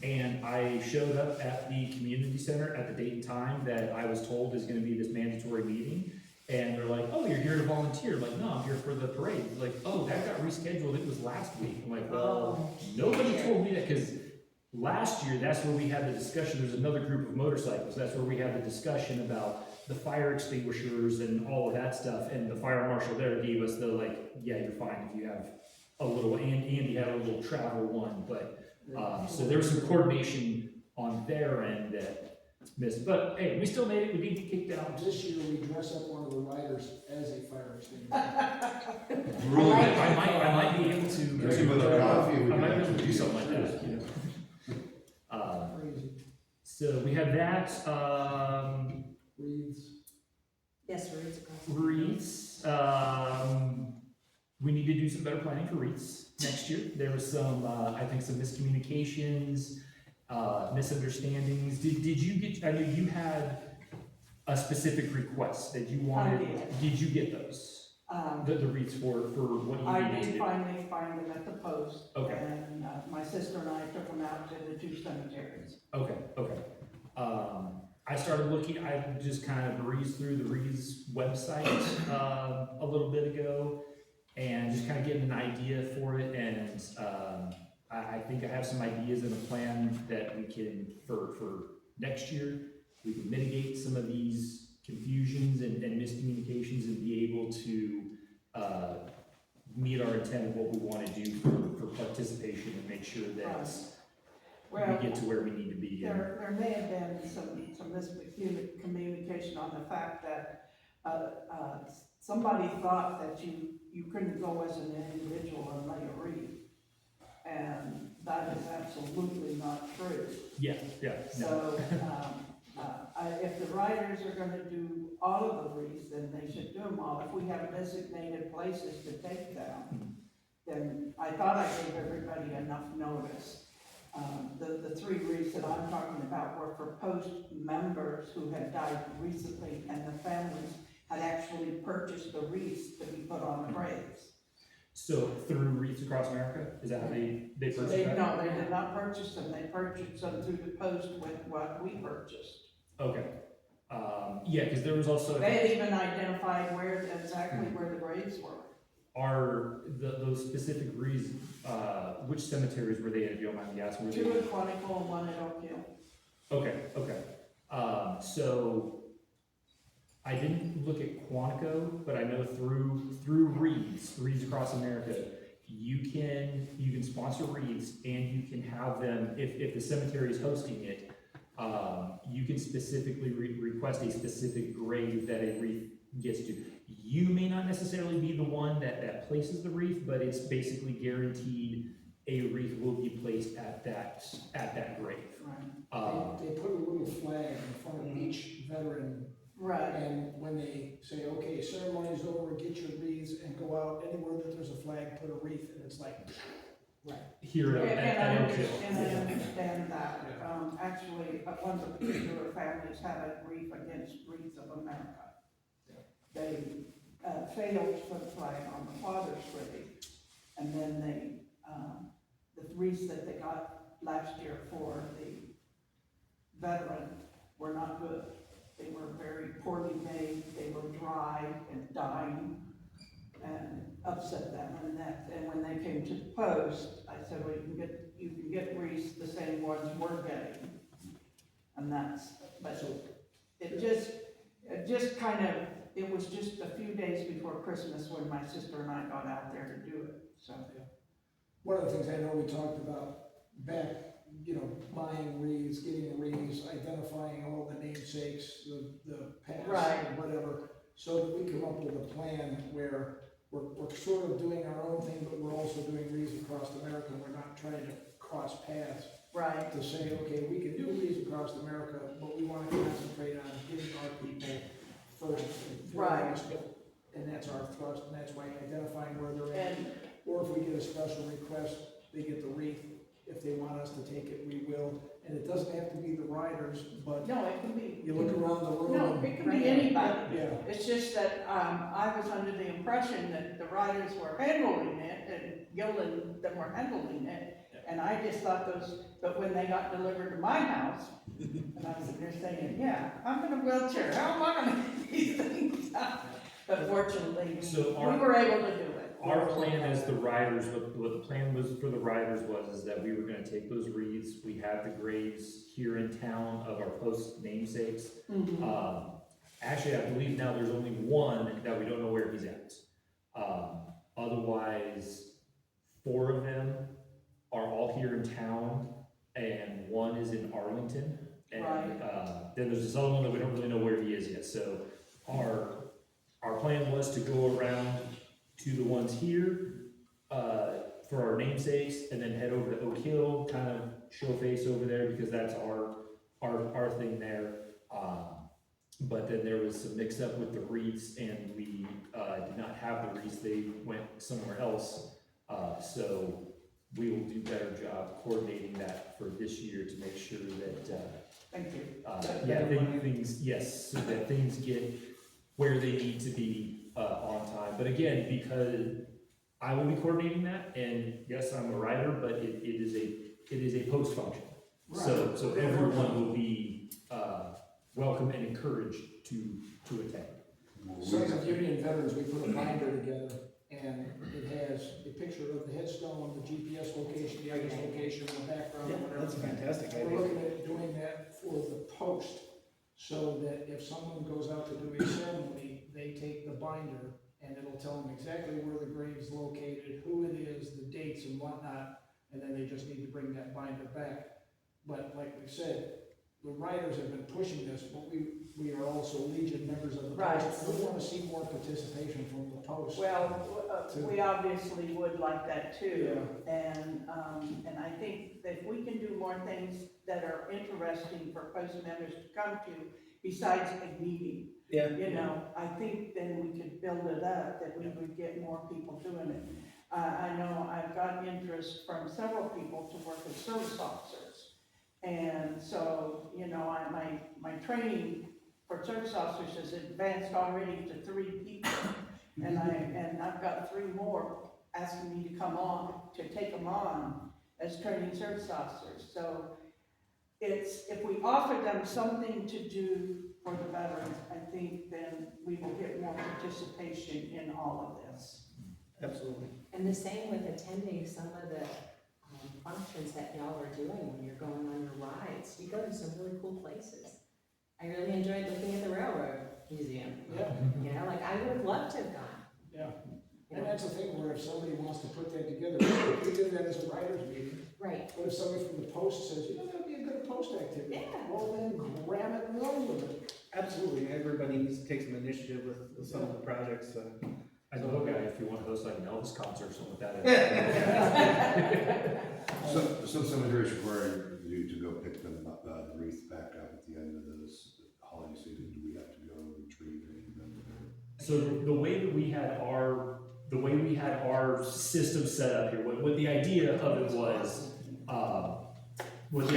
and I showed up at the community center at the date and time that I was told is gonna be this mandatory meeting, and they're like, oh, you're here to volunteer, I'm like, no, I'm here for the parade, They're like, oh, that got rescheduled, it was last week, I'm like, well, nobody told me that, cause last year, that's where we had the discussion, there's another group of motorcycles, that's where we had the discussion about the fire extinguishers and all of that stuff, and the fire marshal there gave us the like, yeah, you're fine if you have a little, and Andy had a little travel one, but, so there was some coordination on their end that missed, but hey, we still made it, we didn't get kicked out. This year, we dress up one of the riders as a fire extinguisher. Really? I might be able to. Maybe with a coffee, we I might be able can to do something like actually that, you know. Crazy. So we have that, Wreaths. Yes, wreaths across. wreaths, we need to do some better planning for wreaths next year. There was some, I think some miscommunications, misunderstandings. Did you get, I know you had a specific request that you wanted. Did you get those? The wreaths for what you I needed to did do? finally find them at the post. Okay. And, my sister and I took them out to the 2 cemeteries. Okay. I started looking, I just kind of breezed through the Reed's website, a little bit ago, and just kind of getting an idea for it, and, I think I have some ideas and a plan that we can, for next year, we can mitigate some of these confusions and miscommunications and be able to, meet our intent of what we want to do for participation and make sure that Well, we get to where we need to be. there may have been some miscommunication on the fact that, somebody thought that you couldn't go as an individual and lay a wreath. And that is absolutely not true. Yeah. No. So, if the riders are gonna do all of the wreaths, then they should do them all. If we have designated places to take them, then I thought I gave everybody enough notice. The 3 wreaths that I'm talking about were for post members who had died recently, and the families had actually purchased the wreaths to be put on the graves. So through Wreaths Across America, is that how they purchased that? No, they did not purchase them. They purchased them through the post with what we purchased. Okay. Yeah, because there was also. They had even identified exactly where the graves were. Are those specific wreaths, which cemeteries were they in, if you don't mind me asking? Were they- 2 at Quantico and 1 at Oak Hill. Okay. So I didn't look at Quantico, but I know through Wreaths Across America, you can sponsor wreaths, and you can have them, if the cemetery is hosting it, you can specifically request a specific grave that a wreath gets to. You may not necessarily be the one that places the wreath, but it's basically guaranteed a wreath will be placed at that grave. Right. They put a little flag in front of each veteran, Right. and when they say, okay, ceremony's over, get your wreaths, and go out, anywhere that there's a flag, put a wreath, and it's like, Here And at I Oak Hill. understand that. Actually, one of the particular families had a grief against Wreaths of America. They failed to put a flag on the father's grave, and then the wreaths that they got last year for the veteran were not good. They were very poorly made, they were dry and dying, and upset them, and when they came to the post, I said, well, you can get wreaths the same ones we're getting. And but it was just a few days before Christmas when my sister and I got out there to do it, so. one of the things I know we talked about back, buying wreaths, getting wreaths, identifying all the namesakes, the past, Right. and whatever, so that we come up with a plan where we're sort of doing our own thing, but we're also doing Wreaths Across America. We're not trying to cross paths Right. to say, okay, we can do Wreaths Across America, but we want to concentrate on getting our people first and Right. foremost. And that's our thrust, and that's why identifying where they're at. And, Or if we get a special request, they get the wreath if they want us to take it, we will. And it doesn't have to be the riders, but No, it can be, you look around the room. no, it can be anybody. Yeah, It's just that, I was under the impression that the riders were handling it, and Gildan, them were handling it. And I just thought those, but when they got delivered to my house, and I was sitting there saying, yeah, I'm in a wheelchair, how am I gonna get these things out? But fortunately, So we were able to do it. Our plan as the riders, what the plan was for the riders was that we were gonna take those wreaths, we have the graves here in town of our post namesakes. Mhm. Actually, I believe now there's only one that we don't know where he's at. Otherwise, 4 of them are all here in town, and 1 is in Arlington. And, then there's this other one that we don't really know where he is yet, so our plan was to go around to the ones here, for our namesakes, and then head over to Oak Hill, kind of show face over there, because that's our thing there. But then there was some mix up with the wreaths, and we, did not have the wreaths, they went somewhere else. So we will do a better job coordinating that for this year to make sure that, Thank you. yeah, things, yes, so that things get where they need to be, on time. But again, because I will be coordinating that, and yes, I'm a writer, but it is a post function. So everyone will be, welcome and encouraged to attend. Sons of Union Veterans, we put a binder together, and it has a picture of the headstone, the GPS location, the ice location, the background, Yeah, whatever. that's a fantastic We're idea. looking at doing that for the post, so that if someone goes out to do a ceremony, they take the binder, and it'll tell them exactly where the grave's located, who it is, the dates and whatnot, and then they just need to bring that binder back. But like we said, the writers have been pushing this, but we are also Legion members of the Right. post. We want to see more participation from the post. Well, we obviously would like that too. Yeah. And I think that if we can do more things that are interesting for post members to come to, besides a meeting, Yeah. you know, I think then we could build it up, that we would get more people doing it. I know I've got interest from several people to work as service officers. And so, you know, my training for service officers is advanced already to 3 people. And I've got 3 more asking me to come on, to take them on as training service officers. So it's, if we offer them something to do for the veterans, I think then we will get more participation in all of this. Absolutely. And the same with attending some of the functions that y'all are doing when you're going on your rides. You go to some really cool places. I really enjoyed looking at the Railroad Museum. Yeah, You know, like I would have loved to have gone. yeah. You And know? that's the thing, where if somebody wants to put that together, we did that as a writers meeting, Right. but if somebody from the post says, you know, that'd be a good post activity. Yeah. Well, then grab it and run with it. Absolutely. Everybody needs to take some initiative with some of the projects. I know a guy, if you want to host like an Elvis concert or something like that. Some cemeteries require you to go pick them up, the wreath back up at the end of this holiday season. Do we have to go retrieve any of them? So the way that we had our system set up here, what the idea of it was, but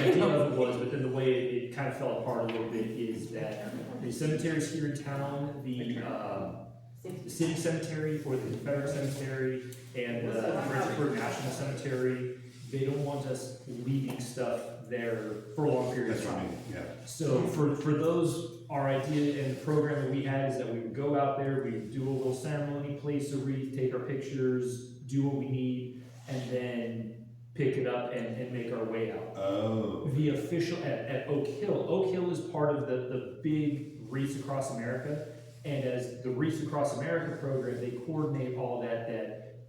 then the way it kind of fell apart a little bit is that the cemeteries here in town, the city cemetery or the Confederate cemetery and the Fredericksburg National Cemetery, they don't want us leaving stuff there for a long period of That's what I time. mean, yeah. So for those, our idea and the program that we had is that we would go out there, we would do a little ceremony, place a wreath, take our pictures, do what we need, and then pick it up and make our way out. Oh. The official, at Oak Hill is part of the big Wreaths Across America. And as the Wreaths Across America program, they coordinate all that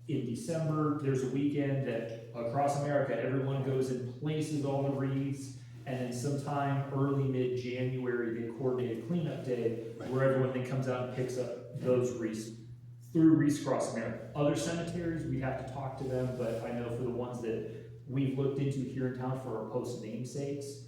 in December, there's a weekend that across America, everyone goes and places all the wreaths. And then sometime early, mid-January, they coordinate a cleanup day where everyone then comes out and picks up those wreaths through Wreaths Across America. Other cemeteries, we have to talk to them, but I know for the ones that we've looked into here in town for our post namesakes,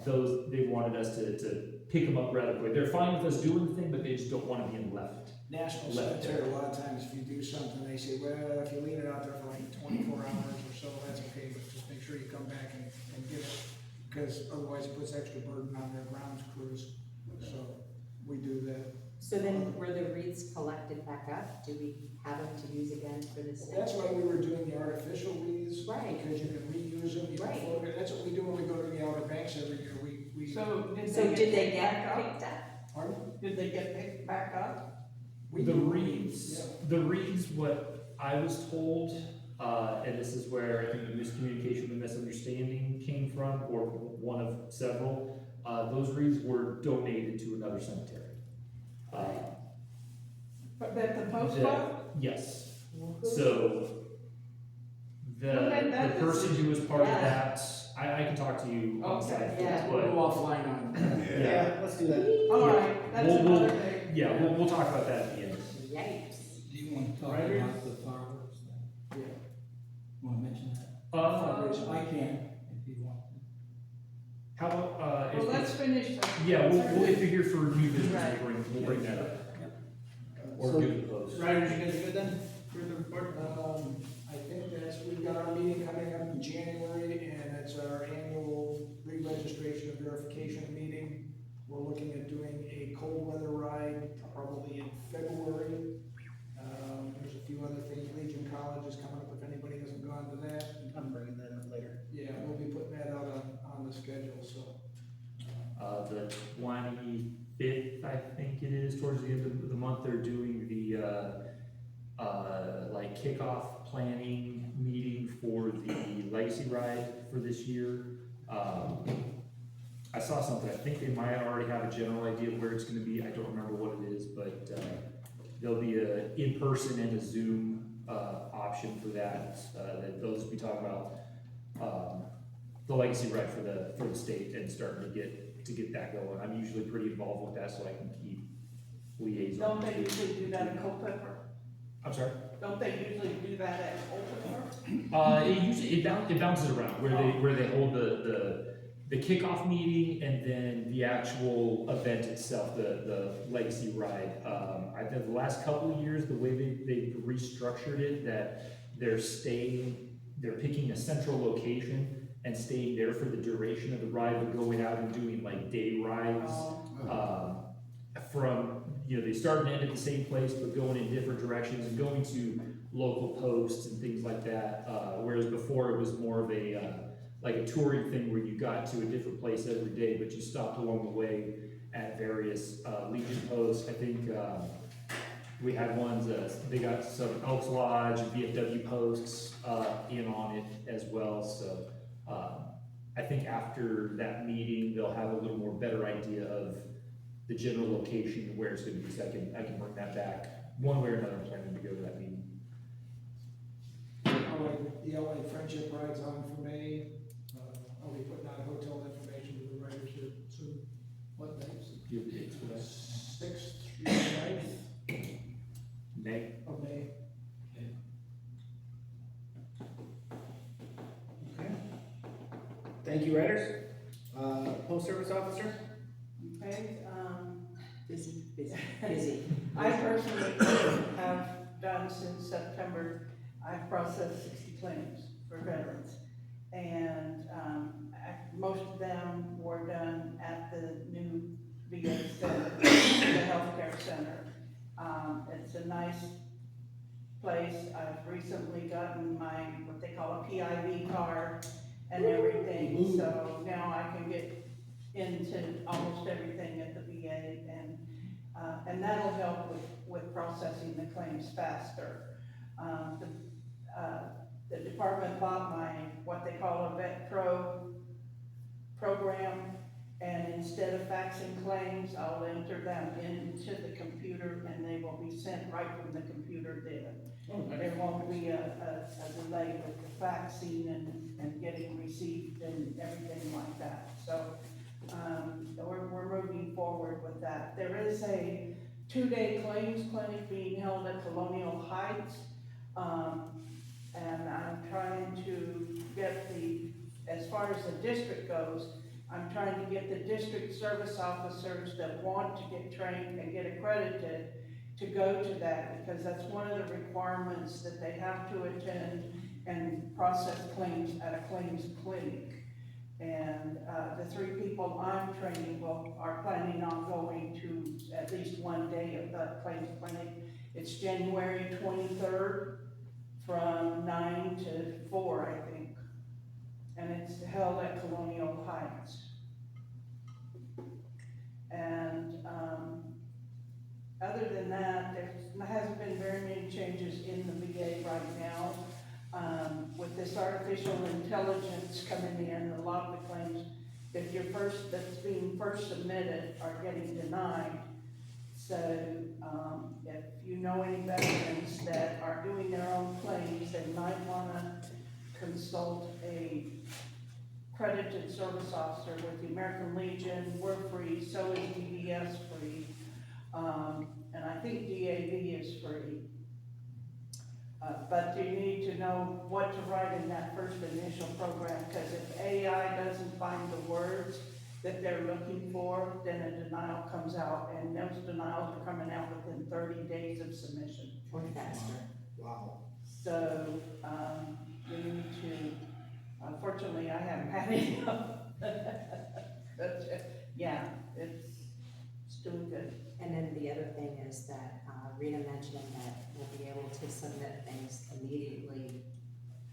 those, they wanted us to pick them up rather quick. They're fine with us doing the thing, but they just don't want to be left. National Left Cemetery, a lot of times if you do something, they say, well, if you leave it out there for like 24 hours or so, that's okay, but just make sure sure you come back and get it, because otherwise it puts extra burden on their grounds crews, so we do that. So then were the wreaths collected back up? Do we have them to use again for this? That's why we were doing the artificial wreaths. Right. Because you can reuse them, you can Right. float it. That's what we do when we go to the Outer Banks every year, we. So So did they picked get back up? picked up? Pardon? Did they get picked back up? We The do. reeds, Yeah. the reeds, what I was told, and this is where I think the miscommunication, the misunderstanding came from, or one of several, those reeds were donated to another cemetery. But that the post The- office? Yes, so, Who made that the person who was part of Yeah. that, I can talk to you on the Okay, side, yeah. We'll go but, offline on that. Yeah, let's do that. All Yeah. right, that's We'll- another thing. yeah, we'll talk about that at the end. Yikes. Do you want to talk Right. about the fireworks then? Yeah. Want to mention that? Fundraiser. I can, if you want to. How about, Well, let's finish the. yeah, we'll get figure for new business, Right. we'll bring that up. Or So- give it a post. Riders, you guys good then? For the report? I think we've got our meeting coming up in January, and it's our annual re-registration and verification meeting. We're looking at doing a cold weather ride, probably in February. There's a few other things, Legion College is coming up, if anybody hasn't gone to that. I'm bringing that up later. Yeah, we'll be putting that out on the schedule, so. The 25th, I think it is, towards the end of the month, they're doing the, like kickoff planning meeting for the Legacy Ride for this year. I saw something, I think they might already have a general idea of where it's gonna be, I don't remember what it is, but, there'll be a in-person and a Zoom, option for that, that they'll just be talking about, the Legacy Ride for the state and starting to get that going. I'm usually pretty involved with that, so I can keep liaison. Don't they usually do that in Culpeper? I'm sorry? Don't they usually do that at Culpeper? It bounces around, where they hold the kickoff meeting and then the actual event itself, the Legacy Ride. I think the last couple of years, the way they've restructured it, that they're picking a central location and staying there for the duration of the ride, but going out and doing like day rides. From, they start and end at the same place, but going in different directions and going to local posts and things like that. Whereas before it was more of like a touring thing where you got to a different place every day, but you stopped along the way at various Legion posts. I think we had ones, they got some Elks Lodge and VFW posts in on it as well. So I think after that meeting, they'll have a little more better idea of the general location and where it's gonna be, so I can bring that back. One way or another, I'm planning to go to that meeting. The LA Friendship Ride's on for May. I'll be putting out hotel information to the writers here soon. What dates? Do you have dates for that? 6th through the 9th May? of May. Okay. Thank you, Riders. Post Service Officer? Okay, Busy. I personally have done since September, I've processed 60 claims for veterans. And, most of them were done at the new VA center, the healthcare center. It's a nice place. I've recently gotten my, what they call a PIV card and everything. So now I can get into almost everything at the VA, and that'll help with processing the claims faster. The department bought my, what they call a Vet Pro program, and instead of faxing claims, I'll enter them into the computer and they will be sent right from the computer then. There won't be a delay with the faxing and getting received and everything like that. So, we're moving forward with that. There is a 2-day claims clinic being held at Colonial Heights. And I'm trying to get as far as the district goes, I'm trying to get the district service officers that want to get trained and get accredited to go to that, because that's one of the requirements that they have to attend and process claims at a claims clinic. And, the 3 people I'm training are planning on going to at least one day of the claims clinic. It's January 23rd from 9 to 4, I think. And it's held at Colonial Heights. And, other than that, there hasn't been very many changes in the VA right now. With this artificial intelligence coming in, a lot of the claims that's being first submitted are getting denied. So, if you know any veterans that are doing their own claims, they might wanna consult a accredited service officer with the American Legion. We're free, so is DVS free. And I think DAV is free. But you need to know what to write in that first initial program, because if AI doesn't find the words that they're looking for, then a denial comes out, and those denials are coming out within 30 days of submission. Or faster. Wow. So, we need to, unfortunately, I haven't had any of but, yeah, it's doing good. And then the other thing is that Rita mentioned that we'll be able to submit things immediately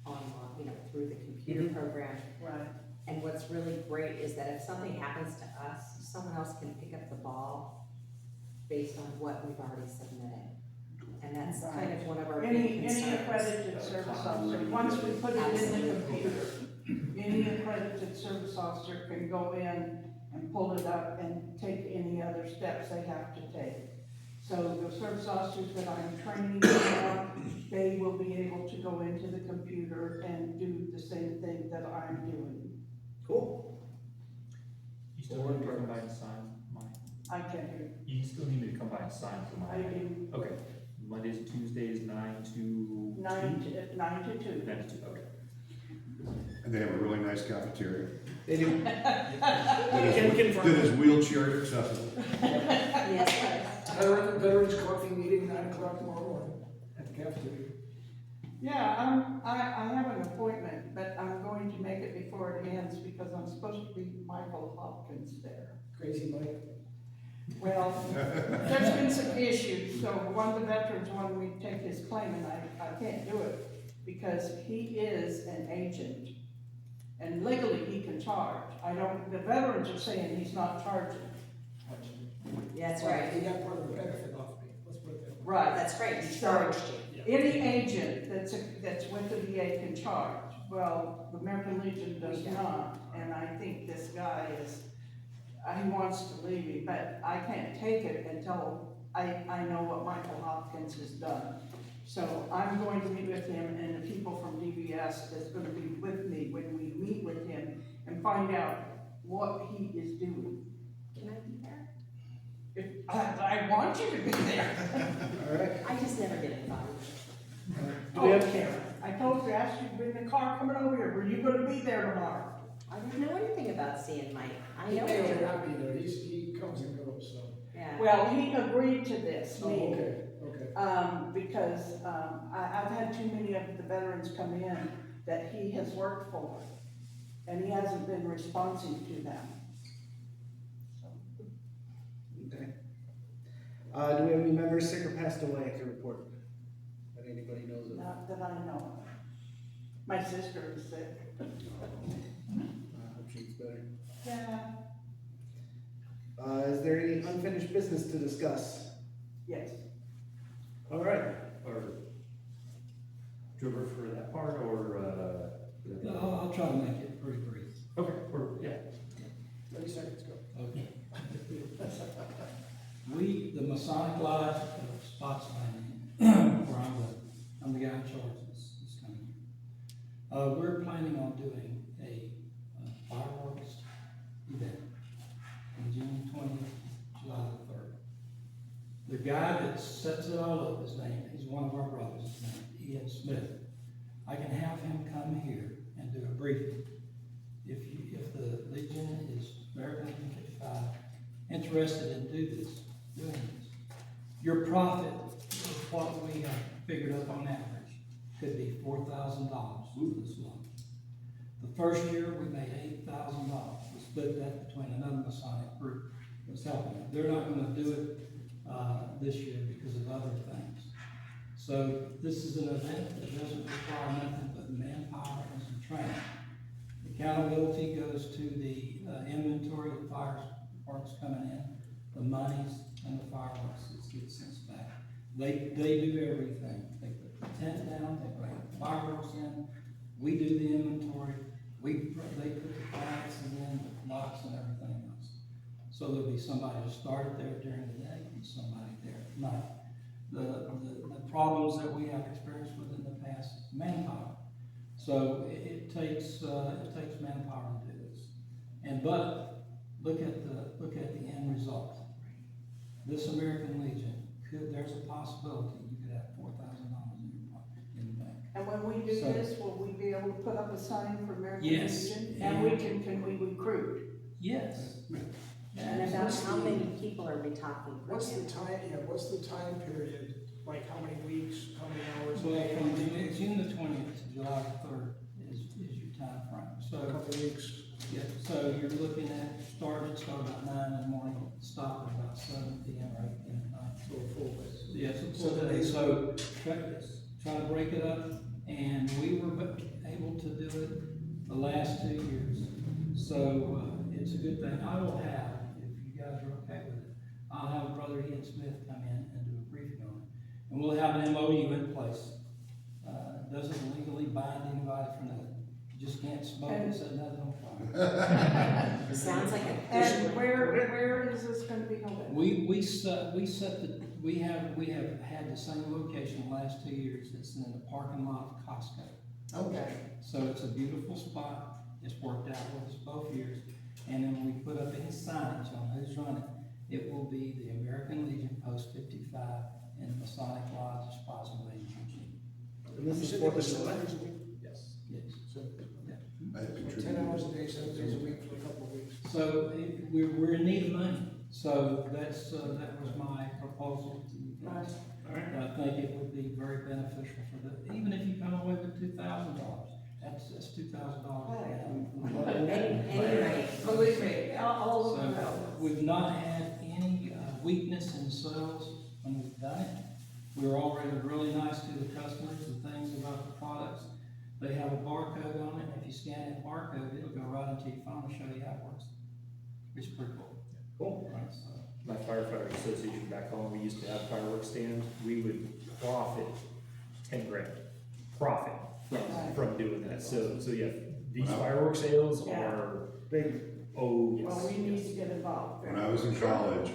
online, through the computer program. Right. And what's really great is that if something happens to us, someone else can pick up the ball based on what we've already submitted. And that's kind of one of our big Any concerns. accredited service officer, once we put it in the computer, any accredited service officer can go in and pull it up and take any other steps they have to take. So the service officers that I'm training now, they will be able to go into the computer and do the same thing that I'm doing. Cool. You still need me to come by and sign mine? I can do, You still need me to come by and sign for I mine? do Okay, Mondays and Tuesdays, 9 to 9 to 2. 9 to 2, okay. And they have a really nice cafeteria They do. that Can is, confirm. that is wheelchair accessible. Yes, Veterans Coffee meeting 9 o'clock tomorrow morning at the cafeteria. Yeah, I have an appointment, but I'm going to make it before it ends because I'm supposed to be Michael Hopkins there. Crazy Mike. Well, there's been some issues, so one of the veterans wanted me to take his claim, and I can't do it because he is an agent. And legally, he can charge. The veterans are saying he's not charging. that's right. He got part of the benefit off me, let's put it that way. Right. That's right, he charged you. Any agent that's with the VA can charge. Well, the American Legion does not, and I think this guy he wants to leave me, but I can't take it until I know what Michael Hopkins has done. So I'm going to meet with him, and the people from DVS is gonna be with me when we meet with him and find out what he is doing. Can I be there? I want you to be there. All right. I just never get invited. Do we have, Karen, I told you, asked you to bring the car coming over here. Were you gonna be there tomorrow? I don't know anything about seeing Mike. I He know may or may him. not be there, he comes and goes, so. Yeah. Well, he agreed to this, Oh, me, okay. because, I've had too many of the veterans come in that he has worked for, and he hasn't been responsive to them. okay. Do we have any members sick or passed away to report? That anybody knows of? Not that I know of. My sister is sick. I hope she's better. Yeah. Is there any unfinished business to discuss? Yes. All right. Or, do you prefer that part, or, No, I'll try to make it pretty brief. Okay, or, yeah. 30 seconds, go. Okay. The Masonic Lodge, Spots Landing, where I'm the guy in charge of this coming year. We're planning on doing a fireworks event on June 20th, July the 3rd. The guy that sets it all up, he's one of our brothers, his name Ian Smith. I can have him come here and do a briefing. If the Legion is American Legion 55 interested in doing this, your profit is what we have figured up on average, could be $4,000 for this lunch. The first year, we made $8,000. We split that between another Masonic group that's helping it. They're not gonna do it, this year because of other things. So this is an event that doesn't require nothing but manpower and some training. Accountability goes to the inventory of fire departments coming in, the monies and the fireworks that get sent back. They do everything. They put the tent down, they bring the fireworks in, we do the inventory, they put the flags in, the locks and everything else. So there'll be somebody to start it there during the day and somebody there at night. The problems that we have experienced with in the past is manpower. So it takes manpower to do this. But look at the end result. This American Legion, there's a possibility you could have $4,000 in your pocket in the bank. And when we do So- this, will we be able to put up a sign for American Yes. Legion? And can we recruit? Yes. And about how many people are we talking? for What's the him? what's the time period, like how many weeks, how many hours? Well, from June the 20th to July the 3rd is your time frame. A So, couple of weeks. yeah, so you're looking at start about 9 in the morning, stop at about 7 p.m. or 8 p.m. at night. So a full day. Yes, So try to break it up, and we were able to do it the last 2 years. So, it's a good thing. I will have, if you guys are okay with it, I'll have Brother Ian Smith come in and do a briefing on it. And we'll have an MOU in place. Doesn't legally bind anybody for nothing. You just can't smoke and set nothing on fire. Sounds like a. And where is this gonna be held? We have had the same location the last 2 years. It's in the parking lot of Costco. Okay. So it's a beautiful spot. It's worked out with us both years. And then when we put up any signage on who's running, it will be the American Legion Post 55 in Masonic Lodge, Spotsylvania, Eugene. And this You is said for it was the 7 select. days a week? Yes. So, I have 10 contributed. hours a day, 7 days a week for a couple of weeks. So we're in need of money. So that was my proposal to you guys. And I think it would be very beneficial for even if you come away with $2,000, that's $2,000. Anyway, Believe me, all of them So know. we've not had any weakness in sales when we've done it. We're already really nice to the customers, the things about the products. They have a barcode on it, and if you scan that barcode, it'll go right into your phone and show you how it works. It's pretty cool. Cool. Right, so. My firefighter association back home, we used to have fireworks stands, we would profit 10 grand, profit from doing that, so yeah, these Wow. firework sales Yeah. are, Big. oh, yes. Well, we need to get involved. When I was in college,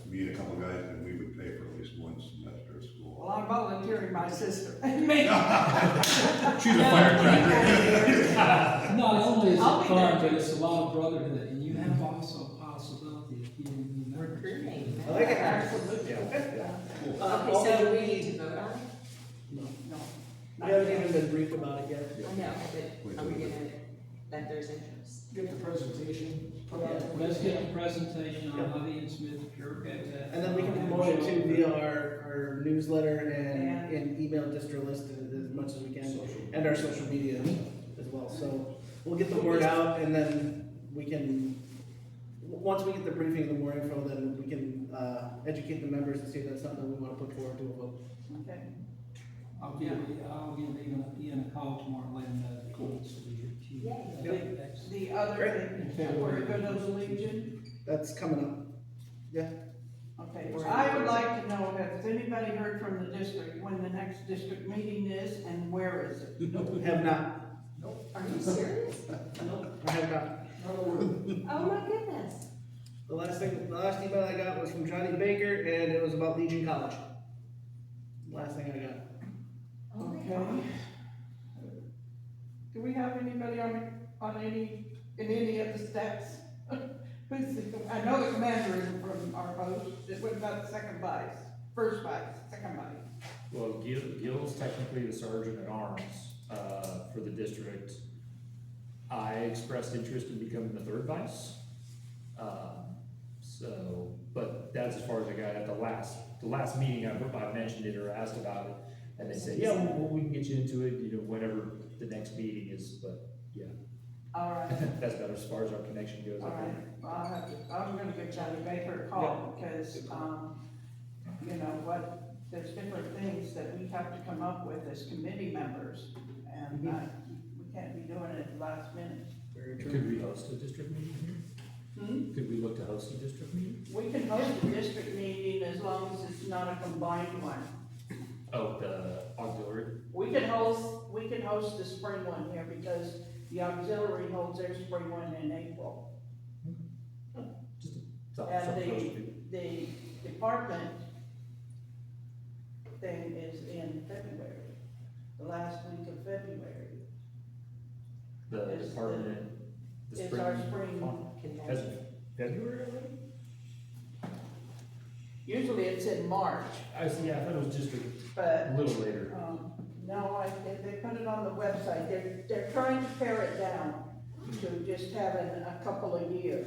me and a couple guys, and we would pay for at least one semester of school. Well, I'm volunteering my sister. She's a firecracker. Not only is it I'll be fun, there. but it's a lot of brotherhood, and you have also a possibility of getting new members. recruiting. I like it. Absolutely. Okay, all so we do we need- need to vote on it? No. We haven't even been briefed about it yet. I know, but are we gonna, that there's interest? Get the presentation put out. there. Let's get the presentation on Hubby and Smith, if you're okay with that. And then we can promote it too via our newsletter and email distro list as much as we can, and our social media as well. So we'll get the word out, and then we can, once we get the briefing, the more info, then we can educate the members and see if that's something that we want to put forward to a vote. Okay. I'll give Ian a call tomorrow, and let him know the cool procedure. Yay. The other thing, we're good of the Legion. That's coming up. Yeah. Okay, I would like to know, has anybody heard from the district when the next district meeting is and where is it? Have not. Are you serious? I have not. Oh my goodness. The last email I got was from Johnny Baker, and it was about Legion College. Last thing I got. Oh my Okay. God. Do we have anybody in any of the steps? I know the commander isn't from our post, what about the second vice, first vice, second vice? Well, Gil's technically the sergeant at arms, for the district. I expressed interest in becoming the third vice. But that's as far as I got at the last meeting, I mentioned it or asked about it, and they said, yeah, we can get you into it, whenever the next meeting is, but, yeah. All right, That's about as far as our connection goes, all I right, think. well, I'm gonna give Johnny Baker a call, because, you know, there's different things that we have to come up with as committee members, and, we can't be doing it at the last minute. Very Could we host a district meeting here? Could we look to host a district meeting? We can host a district meeting as long as it's not a combined one. Oh, the auxiliary? We can host the spring one here, because the auxiliary holds their spring one in April. And the department thing is in February, the last week of February. The Is department, the It's spring. our spring, As of February already? usually it's in March, I see, yeah, I thought it was just a but, little later. no, they put it on the website, they're trying to pare it down to just having a couple a year.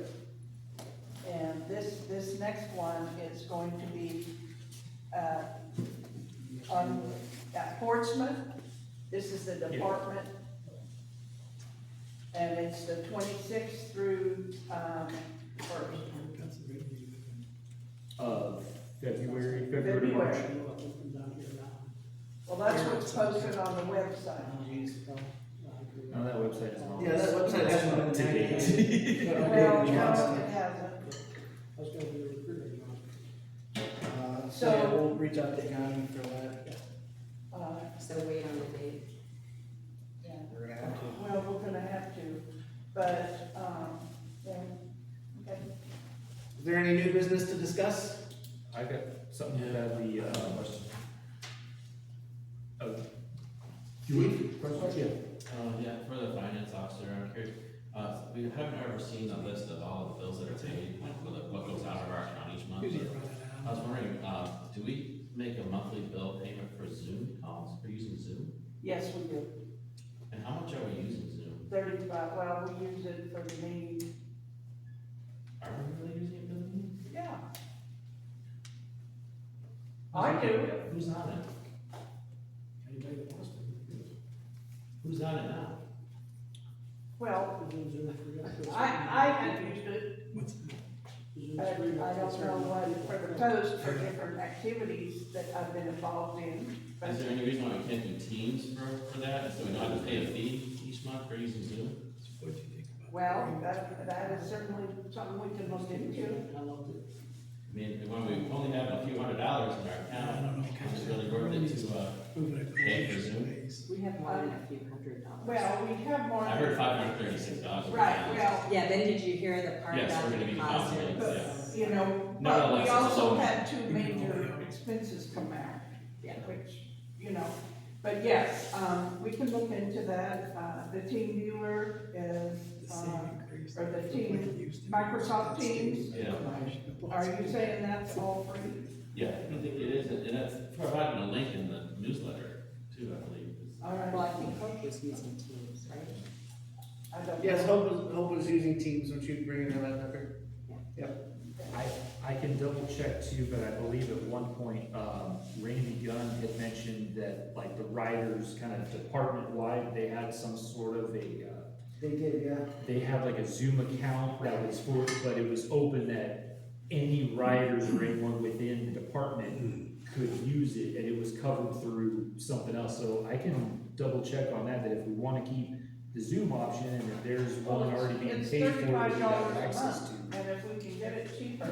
And this next one is going to be, at Portsmouth. This is the department. And it's the 26th through, 1st. Of February, February. Well, that's what's posted on the website. No, that website is not. Yeah, that website hasn't been To date. Well, no, it hasn't. I was gonna be a recruiter, John. So- Yeah, we'll reach out to Connie for that. So wait on the date. Yeah. We're gonna have to. Well, we're gonna have to, but, yeah, okay. Is there any new business to discuss? I got something about the, question. Oh. Question? Yeah, for the finance officer, I'm curious, we haven't ever seen a list of all the bills that are paid, what goes out of our account each month. I was wondering, do we make a monthly bill payment for Zoom calls, for using Zoom? Yes, we do. And how much are we using Zoom? 35, well, we use it for the meeting. Are we really using it for the meeting? Yeah. I do. Who's on it? Anybody that wants to. Who's on it now? Well, I have used it, but I don't know what, for the post for different activities that I've been involved in. But Is there any reason why we can't do Teams for that, so we don't have to pay a fee each month for using Zoom? Well, that is certainly something we can look into. I mean, when we only have a few $100s in our account, it's really worth it to, pay for Zoom. We have more than a few $100. Well, we have more. I heard $536. Right, well, Yeah, then did you hear the part Yes, about we're the gonna be deposits? depositing, but, you know, No, but we it's also a- had two major expenses come out, Yeah. which, you know, but yes, we can look into that. The team viewer is, or the team, Microsoft Teams. Yeah. Are you saying that's all free? Yeah, I think it is, and it's providing a link in the newsletter too, I believe. All right. Well, I think Hope was using Teams, right? I don't Yes, know. Hope was using Teams when she was bringing her that record. I can double check too, but I believe at one point, Randy Gunn had mentioned that like the writers kind of department-wide, they had some sort of a, They did, yeah. they had like a Zoom account that was for, but it was open that any writers or anyone within the department could use it, and it was covered through something else, so I can double check on that if we wanna keep the Zoom option, and if there's one already being It's paid for, that we $35 have a access month, to. and if we can get it cheaper.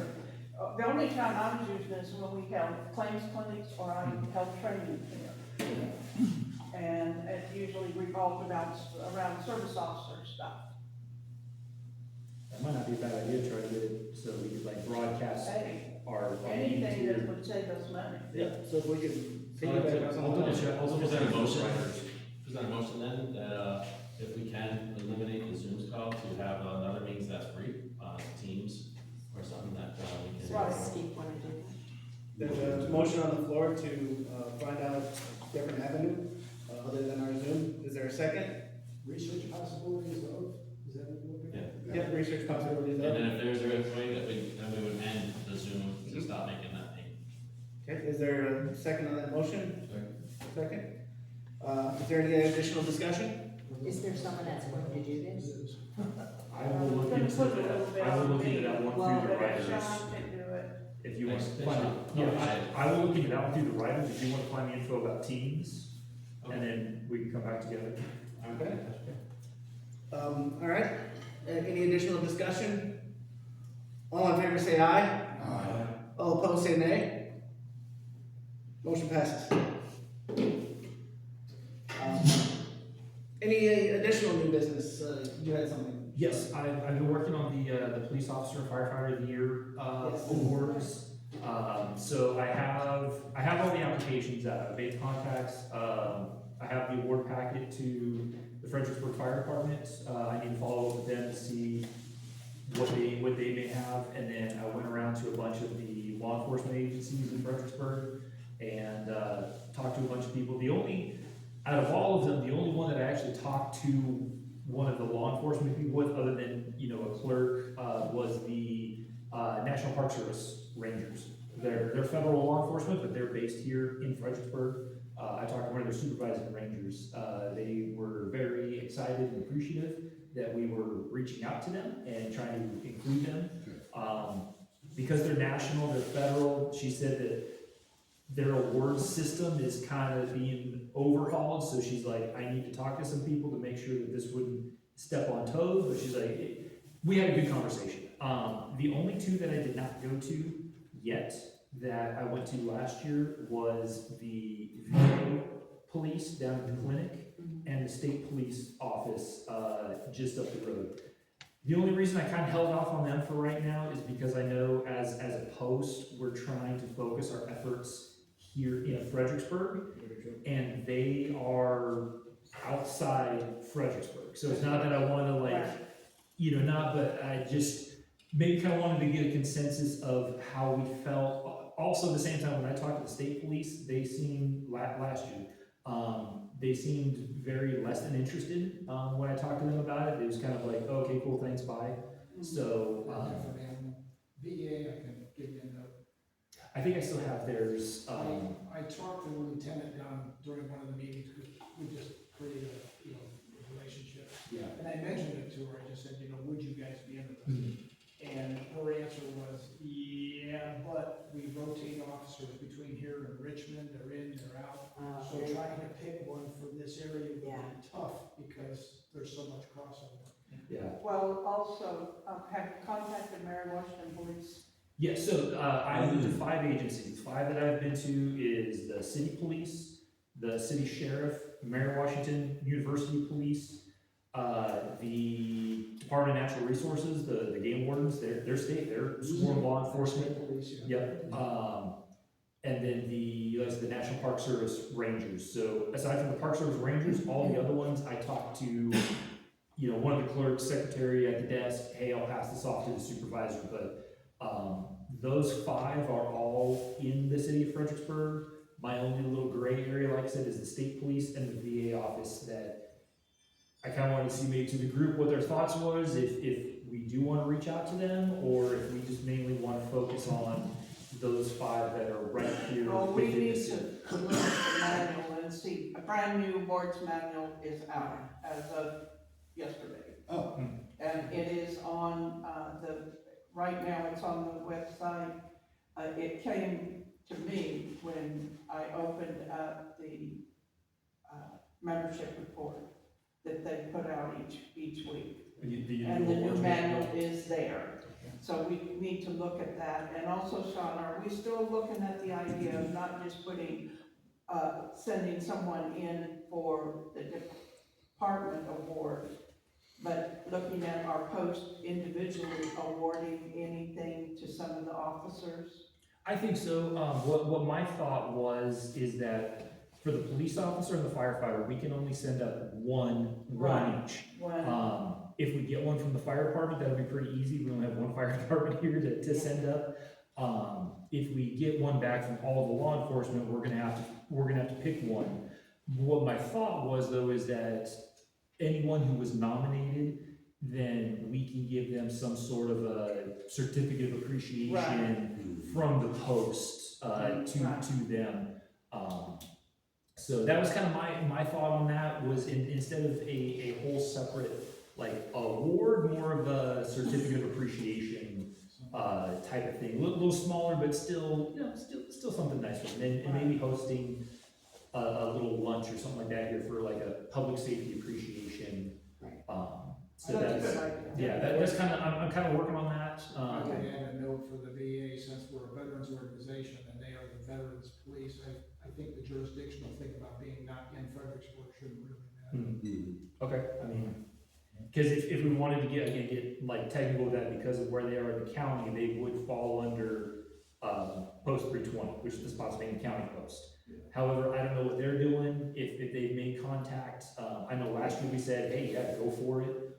The only time I was using this when we held claims clinics or I held training here. And it usually revolved around service officer stuff. That might not be a bad idea, try to get it, so we could like broadcast Hey, our anything meetings that here. would save us money. Yeah, so if we could So piggyback on some of that. Also, is that a motion? Is that a motion then, that, if we can eliminate the Zooms call to have another means that's free, Teams or something that, we can. Right. Steve wanted to do There's a motion on the floor to find out a different avenue other than our Zoom. Is there a second? Research possibilities of, is that what we're looking at? Yep, research possibilities. And then if there's a way that we would end the Zoom to stop making that payment. Okay, is there a second on that motion? Second. Is there any additional discussion? Is there someone that's going to do this? I will look Gonna into put a little that, bit I will on look into me. that one Well, through the but if writers. Sean can do it. If you want to Thanks, find Sean. it, Yeah. I will look into that one through the writers, if you want to find the info about teams, and then we can come back together. Okay. All right, any additional discussion? All in favor say aye. Aye. All opposed say nay. Motion passes. Any additional new business? You had something? Yes, I've been working on the police officer and firefighter of the year, Yes. awards. So I have all the applications out, I've made contacts, I have the award packet to the Fredericksburg Fire Department. I need to follow up with them to see what they may have, and then I went around to a bunch of the law enforcement agencies in Fredericksburg and, talked to a bunch of people. Out of all of them, the only one that I actually talked to one of the law enforcement people with, other than, a clerk, was the National Park Service Rangers. They're federal law enforcement, but they're based here in Fredericksburg. I talked to one of their supervising rangers. They were very excited and appreciative that we were reaching out to them and trying to include them. Because they're national, they're federal, she said that their award system is kind of being overhauled, so she's like, I need to talk to some people to make sure that this wouldn't step on toes, but she's like, we had a good conversation. The only two that I did not go to yet, that I went to last year, was the VA police down at the clinic and the state police office, just up the road. The only reason I kind of held off on them for right now is because I know as a post, we're trying to focus our efforts here in Fredericksburg, and they are outside Fredericksburg. So it's not that I want to but I just maybe kind of wanted to get a consensus of how we felt. Also, at the same time, when I talked to the state police, they seemed, last year, they seemed very less than interested, when I talked to them about it. It was kind of like, okay, cool, thanks, bye. So, Different animal. VA, I can give you a note. I think I still have theirs, I talked to the lieutenant down during one of the meetings, because we just created a relationship. yeah. And I mentioned it to her, I just said, would you guys be interested? And her answer was, yeah, but we rotate officers between here and Richmond, they're in, they're out. So trying to pick one for this area would be tough, because there's so much crossover. Yeah. Well, also, have you contacted Mary Washington Police? Yeah, so I've been to 5 agencies. 5 that I've been to is the city police, the city sheriff, Mary Washington University Police, the Department of Natural Resources, the game wardens, they're sworn law enforcement. Police, yeah. Yep. And then the National Park Service Rangers. So aside from the Park Service Rangers, all the other ones I talked to, one of the clerks, secretary at the desk, hey, I'll pass this off to the supervisor, but those 5 are all in the city of Fredericksburg. My only little gray area, like I said, is the state police and the VA office that I kind of wanted to see maybe to the group what their thoughts was, if we do want to reach out to them, or if we just mainly want to focus on those 5 that are right here Well, we within the need city. to look at the manual and see, a brand new board's manual is out as of yesterday. Oh. And it is on, right now it's on the website. It came to me when I opened up the, membership report that they put out each week. And the new manual is there. So we need to look at that. And also, Sean, are we still looking at the idea of not just putting, sending someone in for the department award, but looking at our post individually awarding anything to some of the officers? I think so. What my thought is that for the police officer and the firefighter, we can only send up one each. When, If we get one from the fire department, that'll be pretty easy. We only have one fire department here to send up. If we get one back from all of the law enforcement, we're gonna have to pick one. What my thought was, though, is that anyone who was nominated, then we can give them some sort of a certificate of appreciation from the post to them. So that was kind of my thought on that, was instead of a whole separate, like, award, more of a certificate of appreciation, type of thing. A little smaller, but still, you know, still something nice for them. And maybe hosting a little lunch or something like that here for like a public safety appreciation. Right. So That's a that's, good idea. yeah, that's kind of, I'm kind of working on that. I can add a note for the VA, since we're a veterans organization and they are the veterans police, I think the jurisdictional thing about being not in Fredericksburg shouldn't really matter. Okay, I mean, because if we wanted to get like technical with that, because of where they are in the county, they would fall under, post 320, which is the Spotsylvania County post. However, I don't know what they're doing, if they've made contact. I know last year we said, hey, yeah, go for it.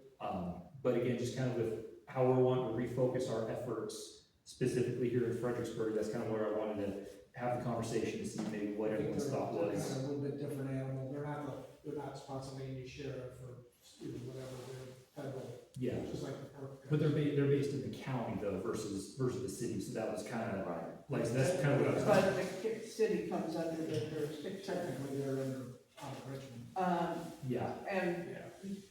But again, just kind of with how we're wanting to refocus our efforts specifically here in Fredericksburg, that's kind of where I wanted to have the conversation to see maybe what everyone's thought They're was. kind of a little bit different animal, they're not Spotsylvania sheriff or, whatever, they're federal, Yeah, just like the park. but they're based in the county though versus the city, so that was kind of like, so that's kind of what I was. But the city comes under the jurisdiction. Technically, they're under Richmond. Yeah, And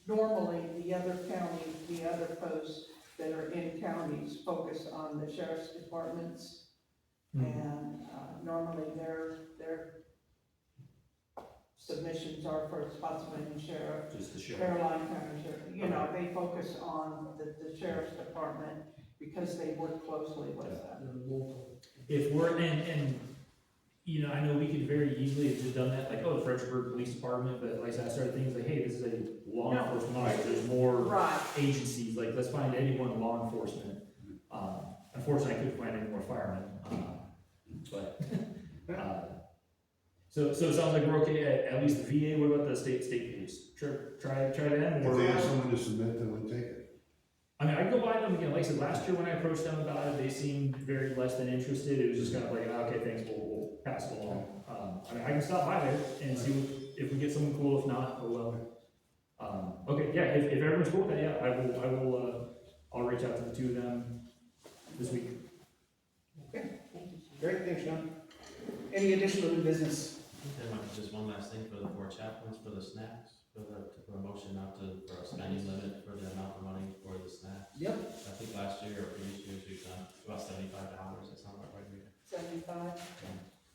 normally, the other counties, the other posts that are in counties focus on the sheriff's departments. And normally their submissions are for Spotsylvania Sheriff, just the sheriff. Caroline County Sheriff. You know, they focus on the sheriff's department because they work closely with them. They're local. If we're, and, you know, I know we could very easily have just done that, like, oh, the Fredericksburg Police Department, but like I started thinking like, hey, this is a law No. enforcement officer, there's more Right. agencies, like, let's find anyone in law enforcement. Unfortunately, I couldn't find any more firemen, but, so it sounds like we're okay at least the VA. What about the state police? Sure, try them, If or, they have someone to submit, then we'll take it. I mean, I can go by them again, like I said, last year when I approached them about it, they seemed very less than interested. It was just kind of like, okay, thanks, we'll pass it along. I mean, I can stop by there and see if we get someone cool. If not, oh well. Okay, yeah, if everyone's cool with that, yeah, I will, I'll reach out to the two of them this week. Thank you. Great, thanks, Sean. Any additional new business? Just one last thing for the 4 chaplains, for the snacks, for a motion not to, for a spending limit for the amount of money for the snacks. Yep. I think last year or previous years we've done about $75, that sounds about right, Rita? 75.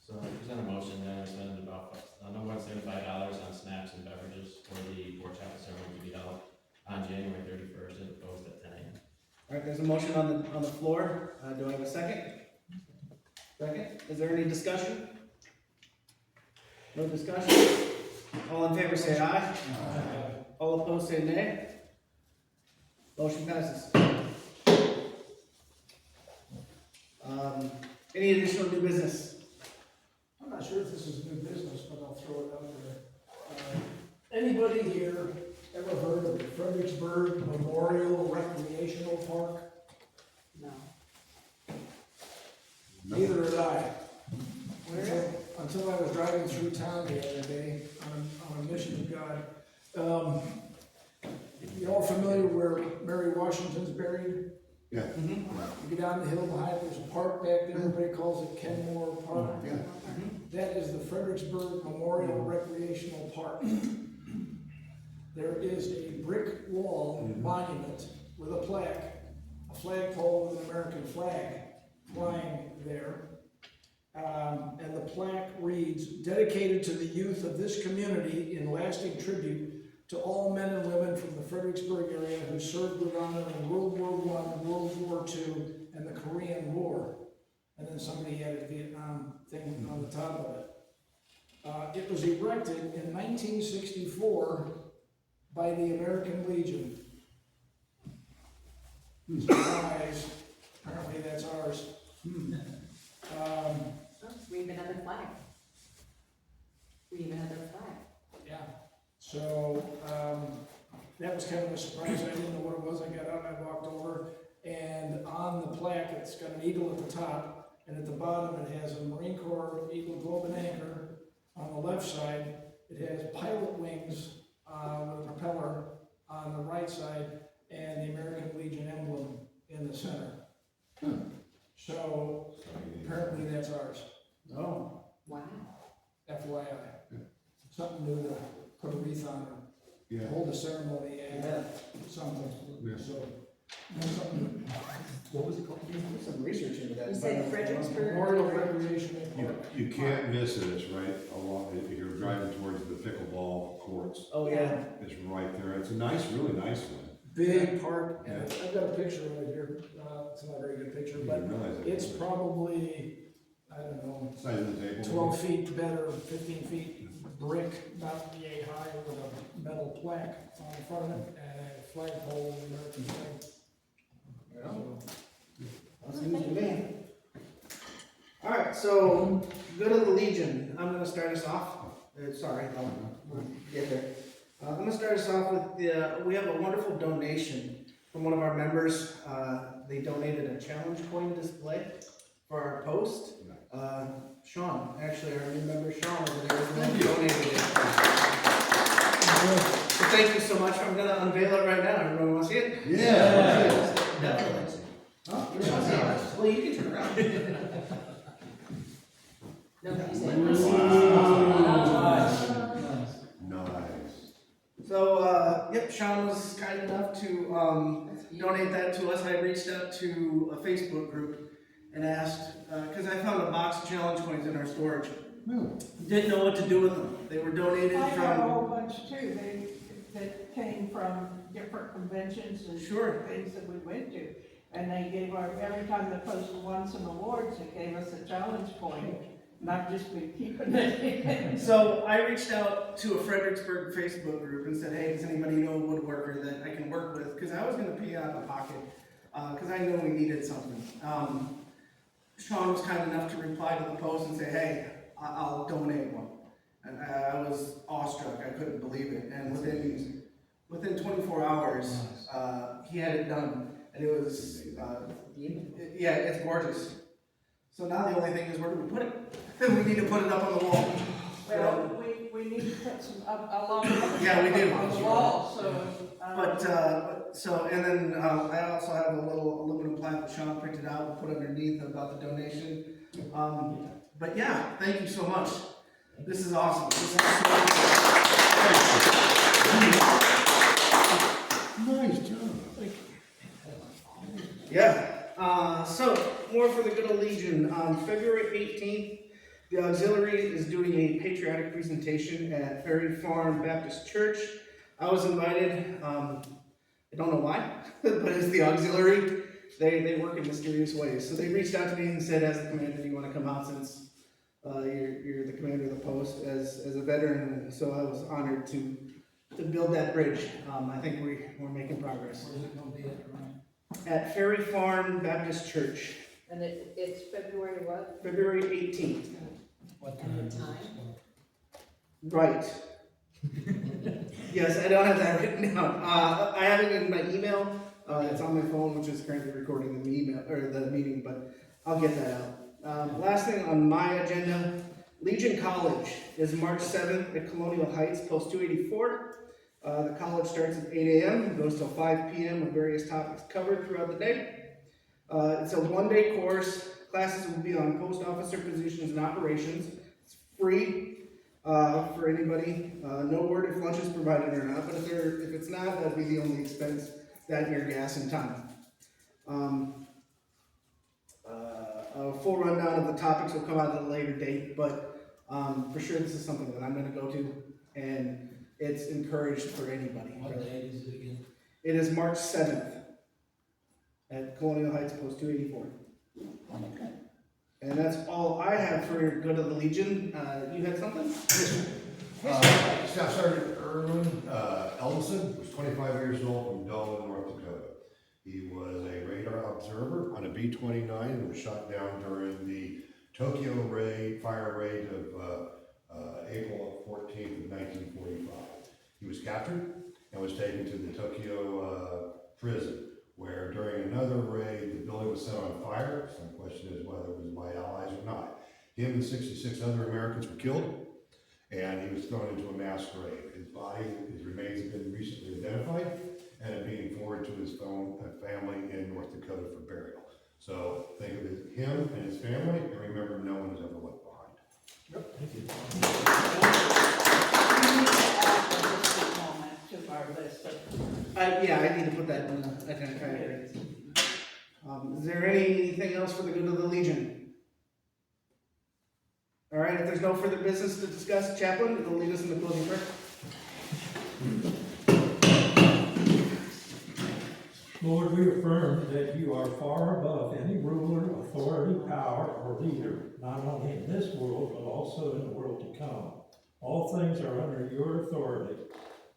So I present a motion that I spend about, no more than $75 on snacks and beverages for the 4 chaplain ceremony to be held on January 31st as opposed to 10 a.m. All right, there's a motion on the floor. Do I have a second? Second. Is there any discussion? No discussion? All in favor say aye. All opposed say nay. Motion passes. Any additional new business? I'm not sure if this is new business, but I'll throw it out there. Anybody here ever heard of the Fredericksburg Memorial Recreational Park? No. Neither did I. Until I was driving through town the other day on a mission of God. You all familiar where Mary Washington's buried? Yeah. You get down the hill behind, there's a park back there, everybody calls it Kenmore Park. Yeah. That is the Fredericksburg Memorial Recreational Park. There is a brick wall monument with a flagpole with an American flag flying there. And the plaque reads, "Dedicated to the youth of this community in lasting tribute to all men and women from the Fredericksburg area who served with honor in World War I, World War II, and the Korean War." And then somebody had a Vietnam thing on the top of it. It was erected in 1964 by the American Legion. Surprise, apparently that's ours. We have another flag. We have another flag. Yeah, so, that was kind of a surprise, I didn't know what it was, I got out and I walked over, and on the plaque, it's got an eagle at the top, and at the bottom, it has a Marine Corps Eagle Globe and Anchor. On the left side, it has pilot wings, with a propeller on the right side, and the American Legion emblem in the center. So, apparently that's ours. Oh. Wow. FYI. something new to put a wreath on or Yeah. hold a ceremony and something, Yeah. so. That's something, What was it called? Do some research into that. You said Fredericksburg? Memorial Recreation Park. You can't miss it, it's right along, if you're driving towards the pickleball courts, Oh, yeah. it's right there, it's a nice, really nice one. Big park, and Yeah. I've got a picture right here, it's not a very good picture, You but didn't realize that. it's probably, I don't know, Size of the table. 12 feet better, 15 feet brick, about yay high with a metal plaque on the front of it, and a flagpole, American flag. So, That's news to me. All right, so good of the Legion. I'm gonna start us off. Sorry, we'll get there. I'm gonna start us off with we have a wonderful donation from one of our members. They donated a challenge coin display for our post. Sean, actually, our new member Sean over there is the one who donated it. So thank you so much. I'm gonna unveil it right now. Everyone want to see it? Yeah. Definitely. Oh, you're not seeing it. Well, you can turn around. Nobody said. Nice. So, yep, Sean was kind enough to donate that to us. I reached out to a Facebook group and asked, because I found a box of challenge coins in our storage. Didn't know what to do with them. They were donated I have a from, whole bunch too, that came from different conventions and Sure. things that we went to. And they gave every time the post won some awards, they gave us a challenge coin, and I've just been keeping it. so I reached out to a Fredericksburg Facebook group and said, hey, does anybody know a woodworker that I can work with? Because I was gonna pay out of my pocket, because I knew we needed something. Sean was kind enough to reply to the post and say, hey, I'll donate one. And I was awestruck, I couldn't believe it. And within 24 hours, he had it done. And it was, yeah, it's gorgeous. So now the only thing is, where do we put it? We need to put it up on the wall. Well, we need to put some, a lot of. Yeah, we do. On the wall, so. And then I also have a little aluminum plaque that Sean printed out and put underneath about the donation. But yeah, thank you so much. This is awesome. This is Nice job. Yeah, so more for the good of Legion. On February 18th, the auxiliary is doing a patriotic presentation at Ferry Farm Baptist Church. I was invited, I don't know why, but it's the auxiliary. They work in mysterious ways. So they reached out to me and said, as the commander, do you want to come out since you're the commander of the post as a veteran? And so I was honored to build that bridge. I think we're making progress. Where's it gonna be at, Ryan? At Ferry Farm Baptist Church, And it's February what? February 18th. What And the time? time? Right. Yes, I don't have that written down. I have it in my email. It's on my phone, which is currently recording the email or the meeting, but I'll get that out. Last thing on my agenda, Legion College is March 7th at Colonial Heights, Post 284. The college starts at 8 a.m. goes till 5 p.m. with various topics covered throughout the day. It's a one-day course. Classes will be on post officer positions and operations. It's free for anybody. No word if lunch is provided or not, but if it's not, that'll be the only expense, that and your gas and time. A full rundown of the topics will come out at a later date, but for sure this is something that I'm going to go to, and it's encouraged for anybody. What date is it again? It is March 7th at Colonial Heights, Post 284. Okay. And that's all I have for good of the Legion. You had something? Staff Sergeant Erwin Ellison was 25 years old from Dublin, North Dakota. He was a radar observer on a B-29 and was shot down during the Tokyo fire raid of April 14th of 1945. He was captured and was taken to the Tokyo prison, where during another raid, the building was set on fire. Some question is whether it was by allies or not. Him and 66 other Americans were killed, and he was thrown into a mass grave. His remains have been recently identified and are being forwarded to his family in North Dakota for burial. So think of him and his family, and remember, no one is ever left behind. Thank you. our list of. Yeah, I need to put that in the agenda. I agree. Is there anything else for the good of the Legion? All right, if there's no further business to discuss, Chaplain, will lead us in the closing prayer. Lord, we affirm that you are far above any ruler, authority, power, or leader, not only in this world, but also in the world to come. All things are under your authority,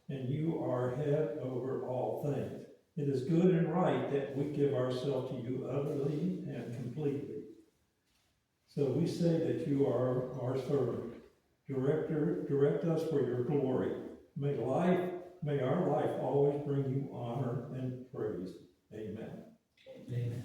and you are head over all things. It is good and right that we give ourselves to you utterly and completely. So we say that you are our servant. Direct us for your glory. May our life always bring you honor and praise. Amen. Amen.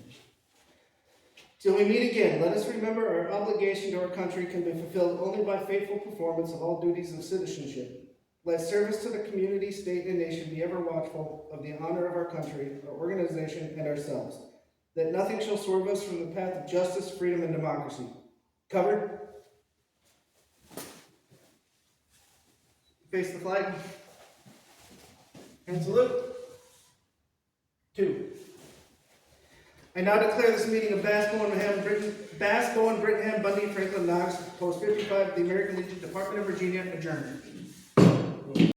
Till we meet again, let us remember our obligation to our country can be fulfilled only by faithful performance of all duties of citizenship. Let service to the community, state, and nation be ever watchful of the honor of our country, our organization, and ourselves, that nothing shall swerve us from the path of justice, freedom, and democracy. Covered? Face the flag. And salute. 2. I now declare this meeting of Bass, Bowen, Brittingham, Bundy, Franklin, Knox, Post 55 of the American Legion, Department of Virginia, adjourned.